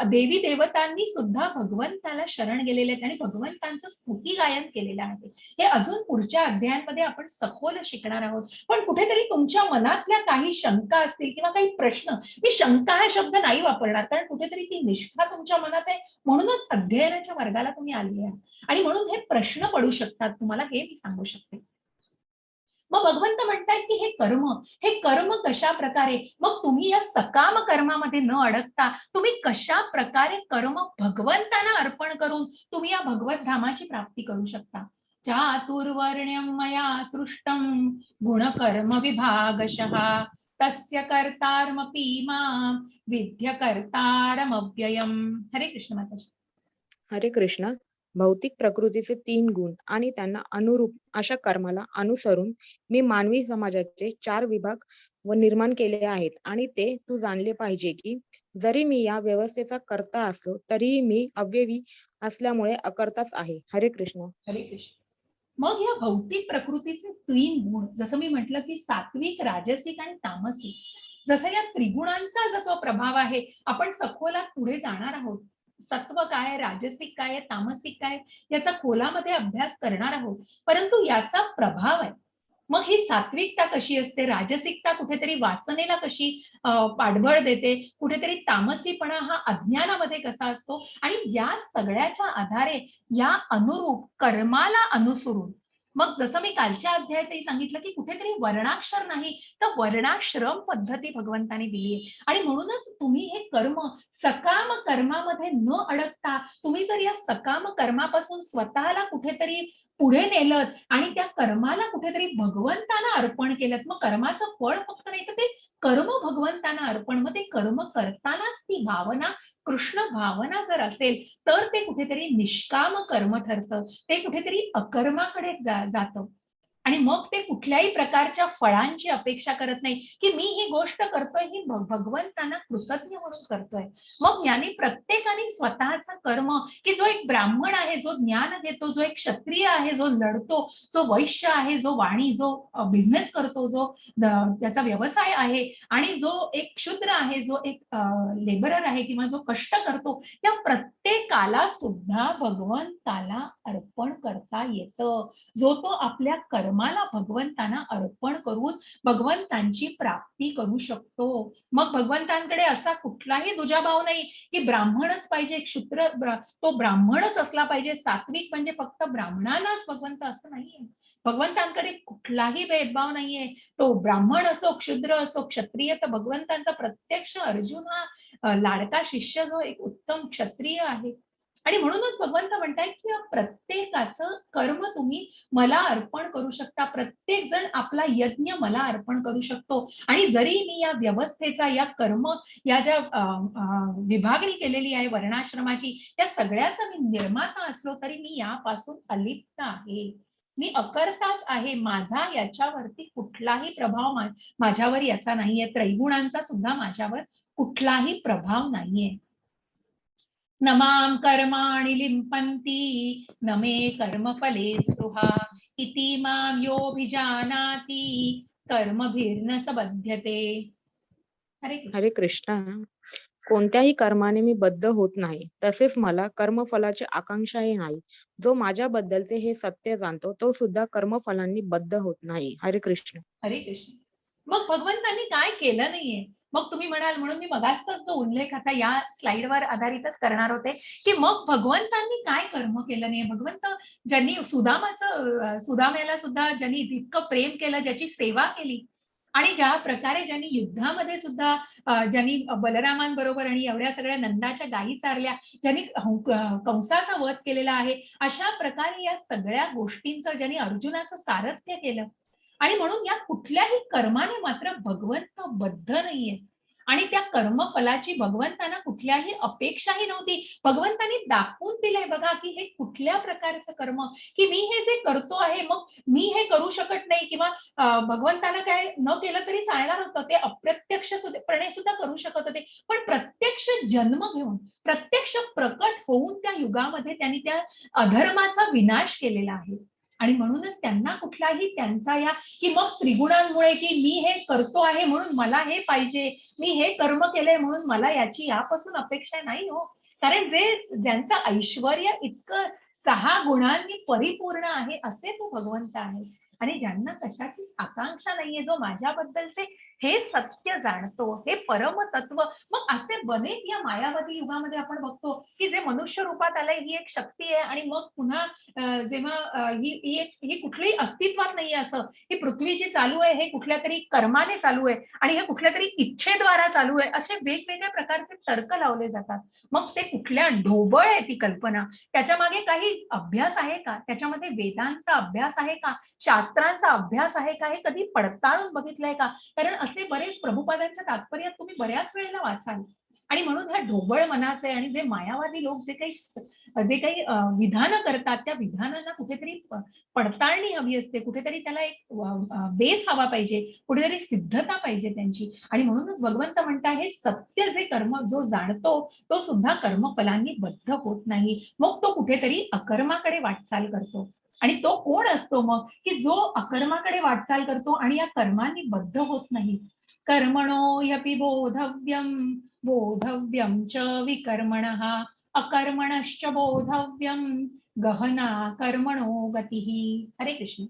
[SPEAKER 1] देवी देवतांनी सुद्धा भगवंताला शरण गेलेले आहेत आणि भगवंतांचं स्तुती गायन केलेलं आहे. हे अजून पुढच्या अध्यायांमध्ये आपण सखोल शिकणार आहोत. पण कुठेतरी तुमच्या मनातल्या काही शंका असतील किंवा काही प्रश्न, मी शंका हा शब्द नाही वापरणार, कारण कुठेतरी ती निष्ठा तुमच्या मनात आहे, म्हणूनच अध्ययनाच्या वर्गाला तुम्ही आलेले आहात आणि म्हणून हे प्रश्न पडू शकतात तुम्हाला, हे मी सांगू शकते. मग भगवंत म्हणतायत की हे कर्म कशा प्रकारे, मग तुम्ही या सकाम कर्मामध्ये न अडकता तुम्ही कशा प्रकारे कर्म भगवंतांना अर्पण करून तुम्ही या भगवत धामाची प्राप्ती करू शकता. चातुर्वर्ण्यं मया सृष्टं गुणकर्म विभागशः तस्य कर्तारमपि मां विद्य कर्तारमव्ययम्. हरे कृष्ण माताजी.
[SPEAKER 2] हरे कृष्ण. भौतिक प्रकृतीचे 3 गुण आणि त्यांना अनुरूप अशा कर्माला अनुसरून मी मानवी समाजाचे 4 विभाग निर्माण केले आहेत आणि ते तू जाणले पाहिजे की जरी मी या व्यवस्थेचा कर्ता असलो तरीही मी अव्ययी असल्यामुळे अकर्ताच आहे. हरे कृष्ण.
[SPEAKER 1] हरे कृष्ण. मग या भौतिक प्रकृतीचे 3 गुण, जसं मी म्हटलं की सात्विक, राजसिक आणि तामसिक, जसं या त्रिगुणांचा जसा प्रभाव आहे, आपण सखोलात पुढे जाणार आहोत. सत्व काय, राजसिक काय, तामसिक काय, याचा खोलामध्ये अभ्यास करणार आहोत. परंतु याचा प्रभाव आहे, मग ही सात्विकता कशी असते, राजसिकता कुठेतरी वासनेला कशी पाठबळ देते, कुठेतरी तामसीपणा हा अज्ञानामध्ये कसा असतो, आणि या सगळ्याच्या आधारे या अनुरूप कर्माला अनुसरून, मग जसं मी कालच्या अध्यायातही सांगितलं की कुठेतरी वर्णाक्षर नाही तर वर्णाश्रम पद्धती भगवंताने दिली आहे. आणि म्हणूनच तुम्ही हे कर्म सकाम कर्मामध्ये न अडकता तुम्ही जर या सकाम कर्मापासून स्वतःला कुठेतरी पुढे नेलत आणि त्या कर्माला कुठेतरी भगवंताना अर्पण केलं, मग कर्माचं फळ फक्त नाही तर ते कर्म भगवंताना अर्पण, मग ते कर्म करतानाच ती भावना, कृष्ण भावना जर असेल तर ते कुठेतरी निष्काम कर्म ठरतं, ते कुठेतरी अकर्माकडे जातं. आणि मग ते कुठल्याही प्रकारच्या फळांची अपेक्षा करत नाही की मी ही गोष्ट करतोय ही भगवंतांना कृतज्ञ म्हणून करतोय. मग याने प्रत्येकाने स्वतःचा कर्म, की जो एक ब्राह्मण आहे जो ज्ञान घेतो, जो एक क्षत्रिय आहे जो लढतो, जो वैश्य आहे जो वाणी, जो बिझनेस करतो, जो त्याचा व्यवसाय आहे, आणि जो एक क्षुद्र आहे, जो एक लेबरर आहे किंवा जो कष्ट करतो, या प्रत्येकाला सुद्धा भगवंताला अर्पण करता येतं. जो तो आपल्या कर्माला भगवंतांना अर्पण करून भगवंतांची प्राप्ती करू शकतो. मग भगवंतांकडे असा कुठलाही दुजाभाव नाही की ब्राह्मणच पाहिजे, तो ब्राह्मणच असला पाहिजे, सात्विक म्हणजे फक्त ब्राह्मणांनाच भगवंत, असं नाहीये. भगवंतांकडे कुठलाही भेदभाव नाहीये. तो ब्राह्मण असो, क्षुद्र असो, क्षत्रिय, तर भगवंतांचा प्रत्यक्ष अर्जुन हा लाडका शिष्य जो एक उत्तम क्षत्रिय आहे. आणि म्हणूनच भगवंत म्हणतायत की प्रत्येकाचं कर्म तुम्ही मला अर्पण करू शकता, प्रत्येक जण आपला यज्ञ मला अर्पण करू शकतो. आणि जरी मी या व्यवस्थेचा, या कर्म, या ज्या विभागणी केलेली आहे वर्णाश्रमाची, त्या सगळ्याचा मी निर्माता असलो तरी मी यापासून अलिप्त आहे, मी अकर्ताच आहे, माझा याच्यावरती कुठलाही प्रभाव माझ्यावर याचा नाहीये, त्रैगुणांचा सुद्धा माझ्यावर कुठलाही प्रभाव नाहीये. न मां कर्माणि लिम्पन्ति न मे कर्मफले स्पृहा इति मां योऽभिजानाति कर्मभिर्न स बध्यते. हरे कृष्ण.
[SPEAKER 2] हरे कृष्ण. कोणत्याही कर्माने मी बद्ध होत नाही, तसेच मला कर्मफलाची आकांक्षाही नाही. जो माझ्याबद्दलचे हे सत्य जाणतो तो सुद्धा कर्मफलांनी बद्ध होत नाही. हरे कृष्ण.
[SPEAKER 1] हरे कृष्ण. मग भगवंतांनी काय केलं नाहीये, मग तुम्ही म्हणाल, म्हणून मी मगाचचाच जो उल्लेख आता या स्लाइडवर आधारितच करणार होते की मग भगवंतांनी काय कर्म केलं नाही. भगवंत ज्यांनी सुदाम्याला सुद्धा ज्यांनी इतकं प्रेम केलं, ज्याची सेवा केली, आणि ज्या प्रकारे ज्यांनी युद्धामध्ये सुद्धा ज्यांनी बलरामांबरोबर आणि एवढ्या सगळ्या नंदाच्या गायी चारल्या, ज्यांनी कंसाचा वध केलेला आहे, अशा प्रकारे या सगळ्या गोष्टींचं ज्यांनी अर्जुनाचं सारथ्य केलं, आणि म्हणून या कुठल्याही कर्माने मात्र भगवंत बद्ध नाहीये. आणि त्या कर्मफलाची भगवंतांना कुठल्याही अपेक्षाही नव्हती. भगवंतांनी दाखवून दिलंय बघा, की हे कुठल्या प्रकारचं कर्म, की मी हे जे करतो आहे, मग मी हे करू शकत नाही किंवा भगवंतानं काय न केलं तरी चालणार होतं. ते अप्रत्यक्षपणे सुद्धा करू शकत होते. पण प्रत्यक्ष जन्म घेऊन, प्रत्यक्ष प्रकट होऊन त्या युगामध्ये त्यांनी त्या अधर्माचा विनाश केलेला आहे. आणि म्हणूनच त्यांना कुठलाही त्यांचा या की मग त्रिगुणांमुळे की मी हे करतो आहे म्हणून मला हे पाहिजे, मी हे कर्म केलंय म्हणून मला याची यापासून अपेक्षा नाही हो. कारण ज्यांचं ऐश्वर्य इतकं 6 गुणांनी परिपूर्ण आहे असे तो भगवंत आहे. आणि ज्यांना कशाचीच आकांक्षा नाहीये, जो माझ्याबद्दलचे हे सत्य जाणतो, हे परमतत्व. मग असे बनेच या मायावादी युगामध्ये आपण बघतो, की जे मनुष्य रूपात आलंय ही एक शक्ती आहे आणि मग पुन्हा जेव्हा ही कुठलीही अस्तित्वात नाहीये असं. ही पृथ्वी जी चालू आहे हे कुठल्यातरी कर्माने चालू आहे आणि हे कुठल्यातरी इच्छेद्वारा चालू आहे. असे वेगवेगळ्या प्रकारचे तर्क लावले जातात. मग ते कुठल्या ढोबळ आहे ती कल्पना. त्याच्यामागे काही अभ्यास आहे का? त्याच्यामध्ये वेदांचा अभ्यास आहे का? शास्त्रांचा अभ्यास आहे का? हे कधी पडताळून बघितलंय का? कारण असे बरेच प्रभुपादांच्या तात्पर्यात तुम्ही बऱ्याच वेळेला वाचाल. आणि म्हणून ह्या ढोबळ मनाचे आणि जे मायावादी लोक जे काही विधानं करतात, त्या विधानांना कुठेतरी पडताळणी हवी असते. कुठेतरी त्याला एक बेस हवा पाहिजे, कुठेतरी सिद्धता पाहिजे त्यांची. आणि म्हणूनच भगवंत म्हणतात, हे सत्य जे कर्म जो जाणतो, तो सुद्धा कर्मफलांनी बद्ध होत नाही. मग तो कुठेतरी अकर्माकडे वाटचाल करतो. आणि तो कोण असतो मग, की जो अकर्माकडे वाटचाल करतो आणि या कर्मांनी बद्ध होत नाही. कर्मणो ह्यपि बोधव्यम, बोधव्यम च विकर्मणः, अकर्मणश्च बोधव्यम, गहना कर्मणो गतिः. हरे कृष्ण.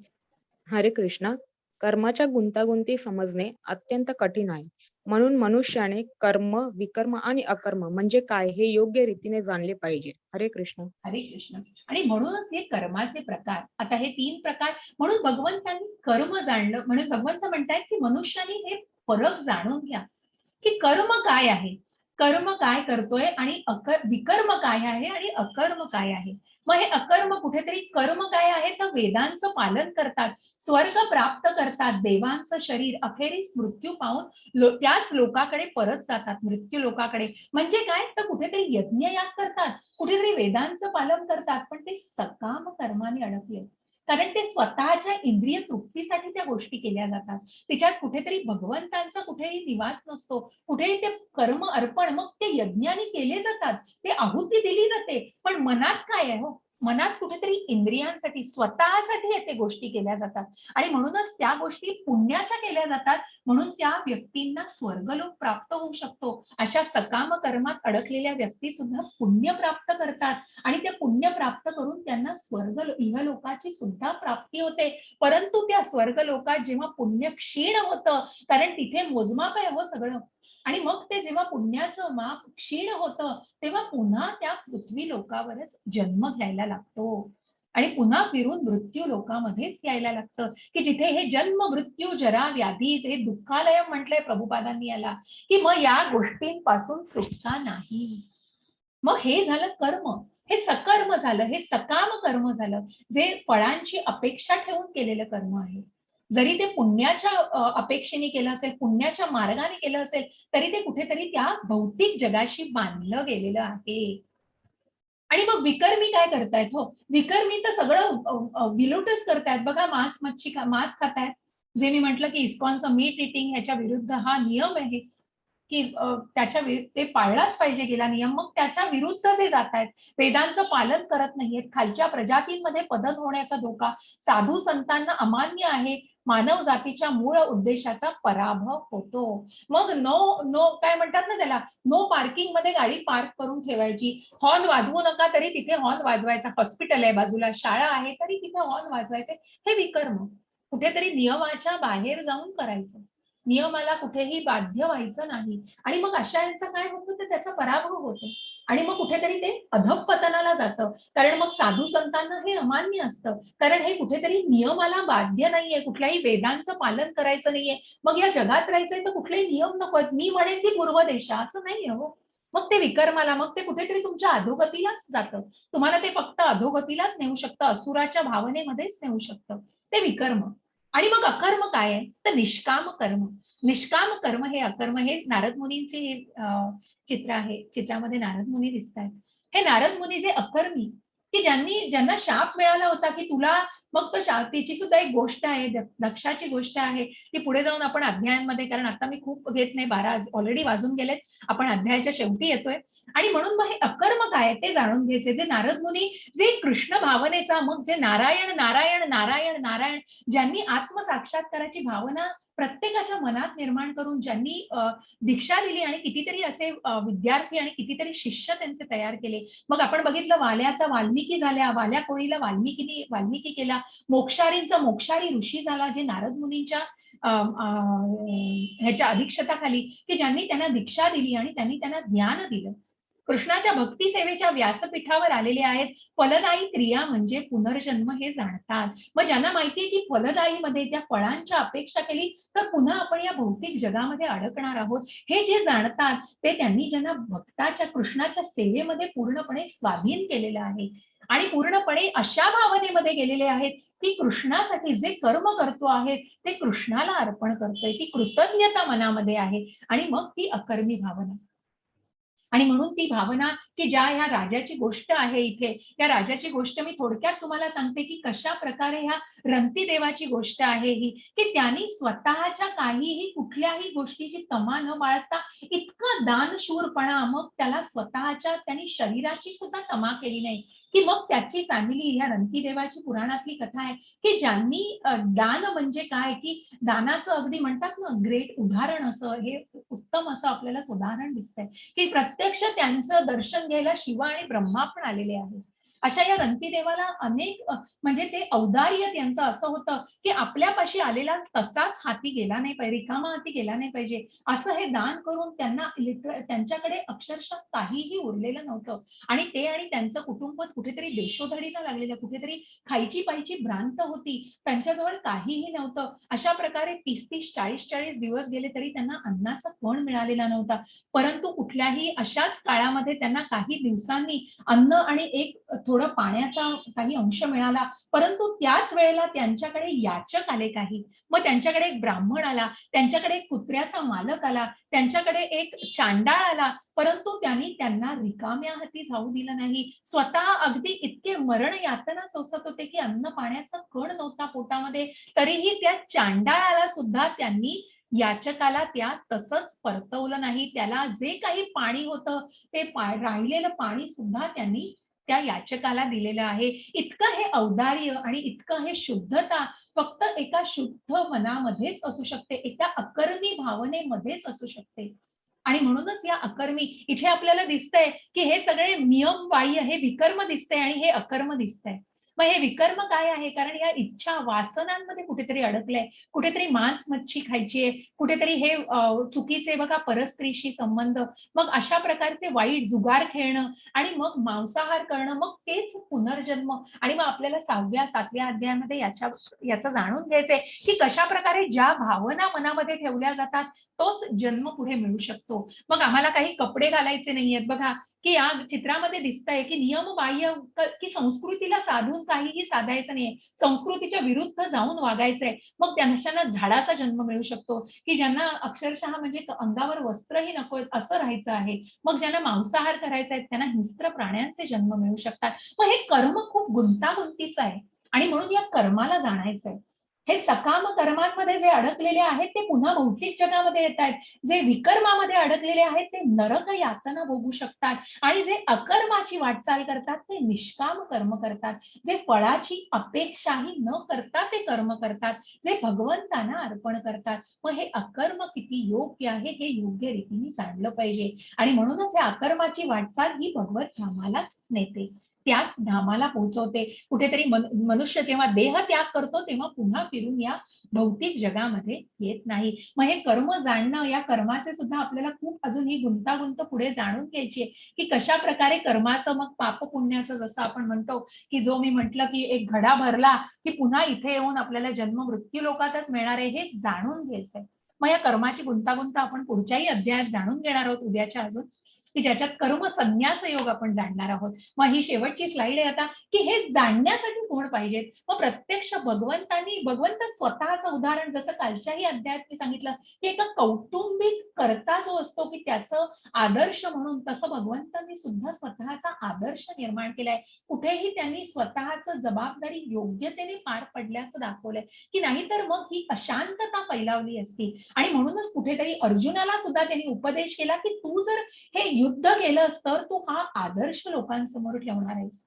[SPEAKER 2] हरे कृष्णा. कर्माच्या गुंतागुंती समजणे अत्यंत कठीण आहे. म्हणून मनुष्याने कर्म, विकर्म आणि अकर्म म्हणजे काय हे योग्य रीतीने जाणले पाहिजे. हरे कृष्ण.
[SPEAKER 1] हरे कृष्ण. आणि म्हणूनच हे कर्माचे प्रकार, आता हे 3 प्रकार म्हणून भगवंतांनी कर्म जाणलं. म्हणून भगवंत म्हणतायत, की मनुष्याने हे फरक जाणून घ्या, की कर्म काय आहे? कर्म काय करतोय आणि विकर्म काय आहे आणि अकर्म काय आहे? मग हे अकर्म कुठेतरी कर्म काय आहे तर वेदांचं पालन करतात, स्वर्ग प्राप्त करतात, देवांचं शरीर अखेरीस मृत्यू पाहून त्याच लोकाकडे परत जातात, मृत्यू लोकाकडे. म्हणजे काय तर कुठेतरी यज्ञयाग करतात, कुठेतरी वेदांचं पालन करतात, पण ते सकाम कर्माने अडकले. कारण ते स्वतःच्या इंद्रिय तृप्तीसाठी त्या गोष्टी केल्या जातात. त्याच्यात कुठेतरी भगवंतांचा कुठेही निवास नसतो. कुठेही ते कर्म अर्पण मग ते यज्ञाने केले जातात. ते आहुती दिली जाते. पण मनात काय आहे हो? मनात कुठेतरी इंद्रियांसाठी, स्वतःसाठी ते गोष्टी केल्या जातात. आणि म्हणूनच त्या गोष्टी पुण्याच्या केल्या जातात. म्हणून त्या व्यक्तींना स्वर्गलोक प्राप्त होऊ शकतो. अशा सकाम कर्मात अडकलेल्या व्यक्ती सुद्धा पुण्य प्राप्त करतात आणि ते पुण्य प्राप्त करून त्यांना इहलोकाची सुद्धा प्राप्ती होते. परंतु त्या स्वर्ग लोकात जेव्हा पुण्य क्षीण होतं, कारण तिथे मोजमाप आहे हो सगळं. आणि मग ते जेव्हा पुण्याचं माप क्षीण होतं, तेव्हा पुन्हा त्या पृथ्वी लोकावरच जन्म घ्यायला लागतो. आणि पुन्हा फिरून मृत्यू लोकामध्येच यायला लागतं, की जिथे हे जन्म, मृत्यू, जरा, व्याधी हे दुःखालय म्हटलंय प्रभुपादांनी याला, की मग या गोष्टींपासून सुटका नाही. मग हे झालं कर्म. हे सकर्म झालं, हे सकाम कर्म झालं, जे फळांची अपेक्षा ठेवून केलेलं कर्म आहे. जरी ते पुण्याच्या अपेक्षेने केलं असेल, पुण्याच्या मार्गाने केलं असेल, तरी ते कुठेतरी त्या भौतिक जगाशी बांधलं गेलेलं आहे. आणि मग विकर्मी काय करतायत हो? विकर्मी तर सगळं विलोटच करतायत. बघा मांस खातायत. जे मी म्हटलं की इस्कॉनचं मीट इटिंग ह्याच्या विरुद्ध हा नियम आहे. की ते पाळलाच पाहिजे गेला नियम. मग त्याच्या विरुद्ध जे जातायत, वेदांचं पालन करत नाहीयेत, खालच्या प्रजातींमध्ये पतन होण्याचा धोका, साधू संतांना अमान्य आहे, मानव जातीच्या मूळ उद्देशाचा पराभव होतो. मग नो नो काय म्हणतात ना त्याला, नो पार्किंग मध्ये गाडी पार्क करून ठेवायची. हॉर्न वाजवू नका तरी तिथे हॉर्न वाजवायचा. हॉस्पिटल आहे बाजूला, शाळा आहे तरी तिथे हॉर्न वाजवायचे. हे विकर्म. कुठेतरी नियमाच्या बाहेर जाऊन करायचं. नियमाला कुठेही बाध्य व्हायचं नाही. आणि मग अशा यांचं काय होतं तर त्याचा पराभव होतो. आणि मग कुठेतरी ते अधःपतनाला जातं. कारण मग साधू संतांना हे अमान्य असतं. कारण हे कुठेतरी नियमाला बाध्य नाहीये, कुठल्याही वेदांचं पालन करायचं नाहीये. मग या जगात राहायचंय तर कुठलेही नियम नकोत. मी म्हणेन ती पूर्व दिशा असं नाहीये हो. मग ते विकर्माला, मग ते कुठेतरी तुमच्या अधोगतीलाच जातं. तुम्हाला ते फक्त अधोगतीलाच नेऊ शकतं, असुराच्या भावनेमध्येच नेऊ शकतं. ते विकर्म. आणि मग अकर्म काय आहे? तर निष्काम कर्म. निष्काम कर्म हे अकर्म हे नारद मुनींचे चित्र आहे. चित्रामध्ये नारद मुनी दिसतायत. हे नारद मुनी जे अकर्मी, की ज्यांना शाप मिळाला होता, की तुला मग तो शाप त्याची सुद्धा एक गोष्ट आहे, दक्षाची गोष्ट आहे. ती पुढे जाऊन आपण अध्यायांमध्ये कारण आता मी खूप घेत नाही 12 ऑलरेडी वाजून गेलेत. आपण अध्यायाच्या शेवटी येतोय आणि म्हणून मग हे अकर्म काय आहे ते जाणून घ्यायचे. जे नारद मुनी जे कृष्ण भावनेचा मग जे नारायण, नारायण, नारायण, नारायण ज्यांनी आत्मसाक्षात्काराची भावना प्रत्येकाच्या मनात निर्माण करून ज्यांनी दीक्षा दिली आणि कितीतरी असे विद्यार्थी आणि कितीतरी शिष्य त्यांचे तयार केले. मग आपण बघितलं वाल्याचा वाल्मिकी झाल्या, वाल्या कोळीला वाल्मिकी केला, मोक्षारींचा मोक्षारी ऋषी झाला, जे नारद मुनींच्या ह्याच्या अधीक्षताखाली की ज्यांनी त्यांना दीक्षा दिली आणि त्यांनी त्यांना ज्ञान दिलं. कृष्णाच्या भक्ती सेवेच्या व्यासपीठावर आलेले आहेत. फलदायी क्रिया म्हणजे पुनर्जन्म हे जाणतात. मग ज्यांना माहितीये की फलदायीमध्ये त्या फळांच्या अपेक्षा केली तर पुन्हा आपण या भौतिक जगामध्ये अडकणार आहोत. हे जे जाणतात ते त्यांनी ज्यांना भक्ताच्या कृष्णाच्या सेवेमध्ये पूर्णपणे स्वाधीन केलेलं आहे आणि पूर्णपणे अशा भावनेमध्ये गेलेले आहेत की कृष्णासाठी जे कर्म करतो आहे ते कृष्णाला अर्पण करतोय. ती कृतज्ञता मनामध्ये आहे आणि मग ती अकर्मी भावना. आणि म्हणून ती भावना की ज्या ह्या राजाची गोष्ट आहे इथे, त्या राजाची गोष्ट मी थोडक्यात तुम्हाला सांगते की कशा प्रकारे ह्या रंती देवाची गोष्ट आहे ही, की त्यांनी स्वतःच्या काहीही कुठल्याही गोष्टीची तमा न बाळगता इतका दानशूरपणा, मग त्याला स्वतःच्या त्यांनी शरीराची सुद्धा तमा केली नाही, की मग त्याची फॅमिली ह्या रंती देवाची पुराणातली कथा आहे, की ज्यांनी दान म्हणजे काय, की दानाचं अगदी म्हणतात ना ग्रेट उदाहरण असं हे उत्तम असं आपल्याला उदाहरण दिसतंय. की प्रत्यक्ष त्यांचं दर्शन घ्यायला शिव आणि ब्रह्मा पण आलेले आहेत. अशा या रंतीदेवाला अनेक म्हणजे ते औदार्य त्यांचं असं होतं, की आपल्यापाशी आलेला तसाच हाती गेला नाही पाहिजे, रिकामा हाती गेला नाही पाहिजे. असं हे दान करून त्यांना त्यांच्याकडे अक्षरशः काहीही उरलेलं नव्हतं. आणि ते आणि त्यांचं कुटुंब कुठेतरी देशोधडीला लागलेलं, कुठेतरी खायची प्यायची भ्रांत होती. त्यांच्याजवळ काहीही नव्हतं. अशा प्रकारे 30-30, 40-40 दिवस गेले तरी त्यांना अन्नाचा कण मिळालेला नव्हता. परंतु कुठल्याही अशाच काळामध्ये त्यांना काही दिवसांनी अन्न आणि एक थोडं पाण्याचा काही अंश मिळाला. परंतु त्याच वेळेला त्यांच्याकडे याचक आले काही. मग त्यांच्याकडे एक ब्राह्मण आला, त्यांच्याकडे एक कुत्र्याचा मालक आला, त्यांच्याकडे एक चांडाळ आला. परंतु त्यांनी त्यांना रिकाम्या हाती जाऊ दिलं नाही. स्वतः अगदी इतके मरण यातना सोसत होते, की अन्न पाण्याचा कण नव्हता पोटामध्ये. तरीही त्या चांडाळाला सुद्धा त्यांनी याचकाला त्या तसंच परतवलं नाही. त्याला जे काही पाणी होतं ते राहिलेलं पाणी सुद्धा त्यांनी त्या याचकाला दिलेलं आहे. इतकं हे औदार्य आणि इतकं हे शुद्धता फक्त एका शुद्ध मनामध्येच असू शकते, एका अकर्मी भावनेमध्येच असू शकते. आणि म्हणूनच या अकर्मी इथे आपल्याला दिसतंय, की हे सगळे नियम बाह्य हे विकर्म दिसतंय आणि हे अकर्म दिसतंय. मग हे विकर्म काय आहे? कारण या इच्छा वासनांमध्ये कुठेतरी अडकलंय. कुठेतरी मांस मच्छी खायची आहे, कुठेतरी हे चुकीचे बघा परस्त्रीशी संबंध, मग अशा प्रकारचे वाईट जुगार खेळणं आणि मग मांसाहार करणं, मग तेच पुनर्जन्म. आणि मग आपल्याला 6व्या 7व्या अध्यायामध्ये याचं जाणून घ्यायचंय, की कशाप्रकारे ज्या भावना मनामध्ये ठेवल्या जातात, तोच जन्म पुढे मिळू शकतो. मग आम्हाला काही कपडे घालायचे नाहीयेत बघा, की या चित्रामध्ये दिसतंय, की नियमबाह्य की संस्कृतीला साधून काहीही साधायचं नाहीये. संस्कृतीच्या विरुद्ध जाऊन वागायचंय. मग त्यांना झाडाचा जन्म मिळू शकतो, की ज्यांना अक्षरशः म्हणजे अंगावर वस्त्रही नकोय असं राहायचं आहे. मग ज्यांना मांसाहार करायचा आहे त्यांना हिंस्र प्राण्यांचे जन्म मिळू शकतात. मग हे कर्म खूप गुंतागुंतीचं आहे आणि म्हणून या कर्माला जाणायचंय. हे सकाम कर्मांमध्ये जे अडकलेले आहेत ते पुन्हा भौतिक जगामध्ये येतायत. जे विकर्मामध्ये अडकलेले आहेत ते नरक यातना भोगू शकतात आणि जे अकर्माची वाटचाल करतात ते निष्काम कर्म करतात. जे फळाची अपेक्षाही न करता ते कर्म करतात. जे भगवंतांना अर्पण करतात. मग हे अकर्म किती योग्य आहे हे योग्य रीतीने जाणलं पाहिजे आणि म्हणूनच या अकर्माची वाटचाल ही भगवत धामालाच नेते. त्याच धामाला पोहोचवते. कुठेतरी मनुष्य जेव्हा देह त्याग करतो तेव्हा पुन्हा फिरून या भौतिक जगामध्ये येत नाही. मग हे कर्म जाणणं, या कर्माचे सुद्धा आपल्याला खूप अजून ही गुंतागुंत पुढे जाणून घ्यायची आहे, की कशा प्रकारे कर्माचं मग पाप पुण्याचं जसं आपण म्हणतो, की जो मी म्हटलं, की एक घडा भरला, की पुन्हा इथे येऊन आपल्याला जन्म मृत्यू लोकातच मिळणार आहे हे जाणून घ्यायचंय. मग या कर्माची गुंतागुंत आपण पुढच्याही अध्यायात जाणून घेणार आहोत उद्याच्या अजून. की ज्याच्यात कर्म संन्यास योग आपण जाणणार आहोत. मग ही शेवटची स्लाइड आहे आता, की हे जाणण्यासाठी कोण पाहिजेत? मग प्रत्यक्ष भगवंत स्वतःचं उदाहरण जसं कालच्याही अध्यायात मी सांगितलं, की एका कौटुंबिक कर्ता जो असतो की त्याचं आदर्श म्हणून, तसं भगवंतांनी सुद्धा स्वतःचा आदर्श निर्माण केलाय. कुठेही त्यांनी स्वतःचं जबाबदारी योग्यतेने पार पडल्याचं दाखवलंय, की नाहीतर मग ही अशांतता फैलावली असती. आणि म्हणूनच कुठेतरी अर्जुनाला सुद्धा त्यांनी उपदेश केला, की तू जर हे युद्ध केलंस तर तू हा आदर्श लोकांसमोर ठेवणार आहेस.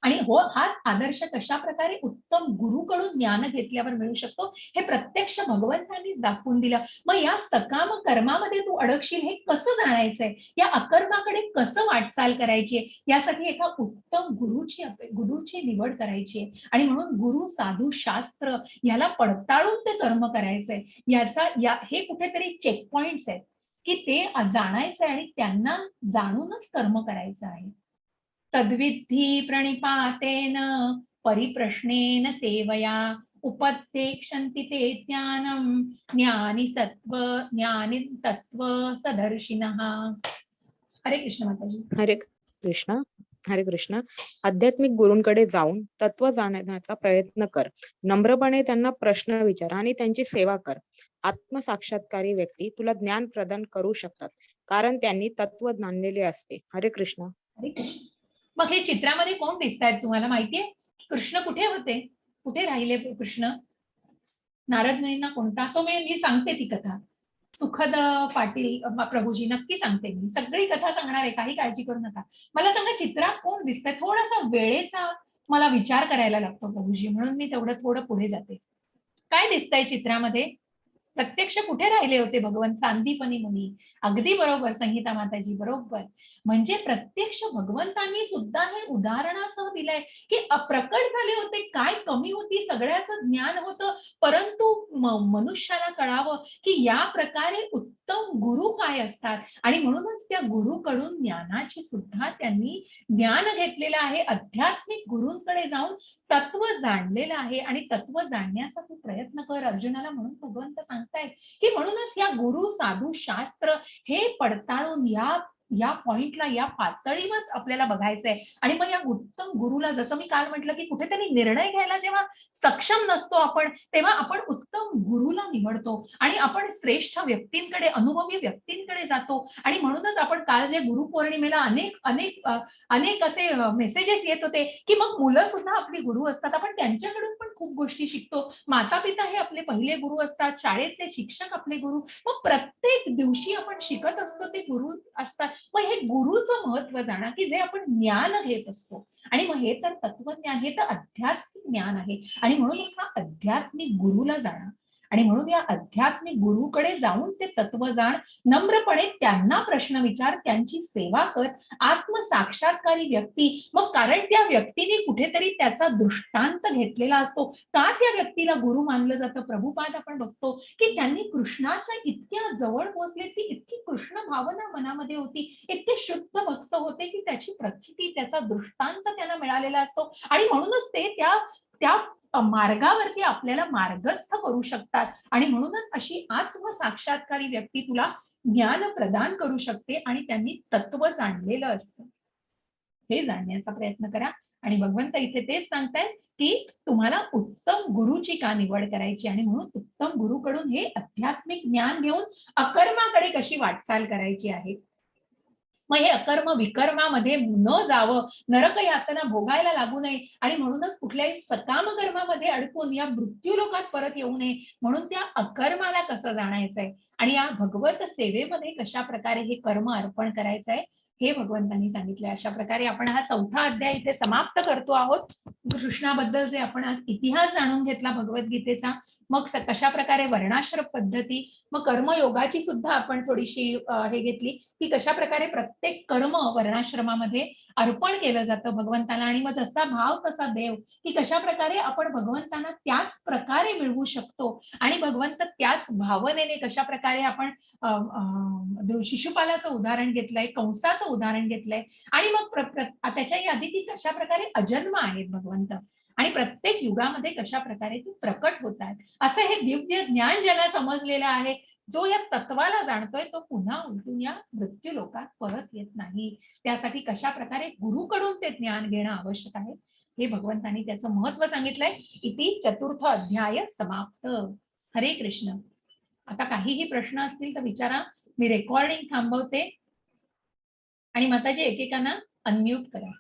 [SPEAKER 1] आणि हो, हाच आदर्श कशा प्रकारे उत्तम गुरुकडून ज्ञान घेतल्यावर मिळू शकतो, हे प्रत्यक्ष भगवंतांनीच दाखवून दिलं. मग या सकाम कर्मामध्ये तू अडकशील हे कसं जाणायचंय? या अकर्माकडे कसं वाटचाल करायची? यासाठी एका उत्तम गुरुची निवड करायची आहे. आणि म्हणून गुरु, साधू, शास्त्र याला पडताळून ते कर्म करायचंय. हे कुठेतरी चेक पॉइंट्स आहेत, की ते जाणायचंय आणि त्यांना जाणूनच कर्म करायचं आहे. तद्विद्धि प्रणिपातेन परिप्रश्नेन सेवया उपदेक्षन्ति ते ज्ञानं ज्ञानी तत्व सदर्शिनः. हरे कृष्ण माताजी.
[SPEAKER 2] हरे कृष्ण. हरे कृष्ण. आध्यात्मिक गुरूंकडे जाऊन तत्व जाणण्याचा प्रयत्न कर. नम्रपणे त्यांना प्रश्न विचार आणि त्यांची सेवा कर. आत्मसाक्षात्कारी व्यक्ती तुला ज्ञान प्रदान करू शकतात, कारण त्यांनी तत्व जाणलेले असते. हरे कृष्ण.
[SPEAKER 1] हरे कृष्ण. मग हे चित्रामध्ये कोण दिसतायत तुम्हाला माहितीये? कृष्ण कुठे होते? कुठे राहिले कृष्ण? नारद मुनींना कोणता तो मी सांगते ती कथा. सुखद पाटील प्रभूजी नक्की सांगते मी. सगळी कथा सांगणार आहे, काही काळजी करू नका. मला सांगा चित्रात कोण दिसतंय? थोडासा वेळेचा मला विचार करायला लागतो प्रभूजी, म्हणून मी तेवढं थोडं पुढे जाते. काय दिसतंय चित्रामध्ये? प्रत्यक्ष कुठे राहिले होते भगवंत? सांदीपनी मुनी. अगदी बरोबर संहिता माताजी, बरोबर. म्हणजे प्रत्यक्ष भगवंतांनी सुद्धा हे उदाहरणासह दिलंय, की प्रकट झाले होते. काय कमी होती? सगळ्याचं ज्ञान होतं, परंतु मनुष्याला कळावं, की या प्रकारे उत्तम गुरु काय असतात. आणि म्हणूनच त्या गुरुकडून ज्ञानाची सुद्धा त्यांनी ज्ञान घेतलेलं आहे. आध्यात्मिक गुरूंकडे जाऊन तत्व जाणलेलं आहे आणि तत्व जाणण्याचा तू प्रयत्न कर अर्जुनाला. म्हणून भगवंत सांगतायत, की म्हणूनच या गुरु, साधू, शास्त्र हे पडताळून या पॉइंटला, या पातळीवर आपल्याला बघायचंय. आणि मग या उत्तम गुरुला, जसं मी काल म्हटलं, की कुठेतरी निर्णय घ्यायला जेव्हा सक्षम नसतो आपण, तेव्हा आपण उत्तम गुरुला निवडतो आणि आपण श्रेष्ठ व्यक्तींकडे, अनुभवी व्यक्तींकडे जातो. आणि म्हणूनच आपण काल जे गुरुपौर्णिमेला अनेक असे मेसेजेस येत होते, की मग मुलं सुद्धा आपली गुरु असतात. आपण त्यांच्याकडून पण खूप गोष्टी शिकतो. माता-पिता हे आपले पहिले गुरु असतात. शाळेतले शिक्षक आपले गुरु. मग प्रत्येक दिवशी आपण शिकत असतो ते गुरु असतात. मग हे गुरुचं महत्व जाणा, की जे आपण ज्ञान घेत असतो. आणि मग हे तर तत्वज्ञान, हे तर आध्यात्मिक ज्ञान आहे. आणि म्हणून हा आध्यात्मिक गुरुला जाणा. आणि म्हणून या आध्यात्मिक गुरुकडे जाऊन ते तत्व जाण. नम्रपणे त्यांना प्रश्न विचार, त्यांची सेवा कर. आत्मसाक्षात्कारी व्यक्ती, मग कारण त्या व्यक्तीने कुठेतरी त्याचा दृष्टांत घेतलेला असतो. का त्या व्यक्तीला गुरु मानलं जातं? प्रभुपाद आपण बघतो, की त्यांनी कृष्णाच्या इतक्या जवळ पोहोचले, ती इतकी कृष्ण भावना मनामध्ये होती, इतके शुद्ध भक्त होते, की त्याची प्रचिती, त्याचा दृष्टांत त्यांना मिळालेला असतो. आणि म्हणूनच ते त्या मार्गावरती आपल्याला मार्गस्थ करू शकतात. आणि म्हणूनच अशी आत्मसाक्षात्कारी व्यक्ती तुला ज्ञान प्रदान करू शकते आणि त्यांनी तत्व जाणलेलं असतं. हे जाणण्याचा प्रयत्न करा. आणि भगवंत इथे तेच सांगतायत, की तुम्हाला उत्तम गुरुची का निवड करायची. आणि म्हणून उत्तम गुरुकडून हे आध्यात्मिक ज्ञान घेऊन अकर्माकडे कशी वाटचाल करायची आहे. मग हे अकर्म विकर्मामध्ये न जावं, नरक यातना भोगायला लागू नये आणि म्हणूनच कुठल्याही सकाम कर्मामध्ये अडकून या मृत्यूलोकात परत येऊ नये. म्हणून त्या अकर्माला कसं जाणायचंय आणि या भगवत सेवेमध्ये कशा प्रकारे हे कर्म अर्पण करायचंय, हे भगवंतांनी सांगितलंय. अशा प्रकारे आपण हा 4था अध्याय इथे समाप्त करतो आहोत. कृष्णाबद्दल जे आपण आज इतिहास जाणून घेतला भगवद्गीतेचा, मग कशा प्रकारे वर्णाश्रम पद्धती, मग कर्मयोगाची सुद्धा आपण थोडीशी हे घेतली, की कशा प्रकारे प्रत्येक कर्म वर्णाश्रमामध्ये अर्पण केलं जातं भगवंताला. आणि मग जसा भाव तसा देव, की कशा प्रकारे आपण भगवंतांना त्याच प्रकारे मिळवू शकतो. आणि भगवंत त्याच भावनेने कशा प्रकारे आपण शिशुपालाचं उदाहरण घेतलंय, कंसाचं उदाहरण घेतलंय. आणि मग त्याच्याही आधी की कशा प्रकारे अजन्म आहेत भगवंत आणि प्रत्येक युगामध्ये कशा प्रकारे ती प्रकट होतात. असं हे दिव्य ज्ञान ज्यांना समजलेलं आहे, जो या तत्वाला जाणतोय तो पुन्हा उलटून या मृत्यू लोकात परत येत नाही. त्यासाठी कशा प्रकारे गुरुकडून ते ज्ञान घेणं आवश्यक आहे हे भगवंतांनी त्याचं महत्व सांगितलंय. इति चतुर्थ अध्याय समाप्त. हरे कृष्ण. आता काहीही प्रश्न असतील तर विचारा. मी रेकॉर्डिंग थांबवते आणि माताजी एकेकांना अनम्यूट करा.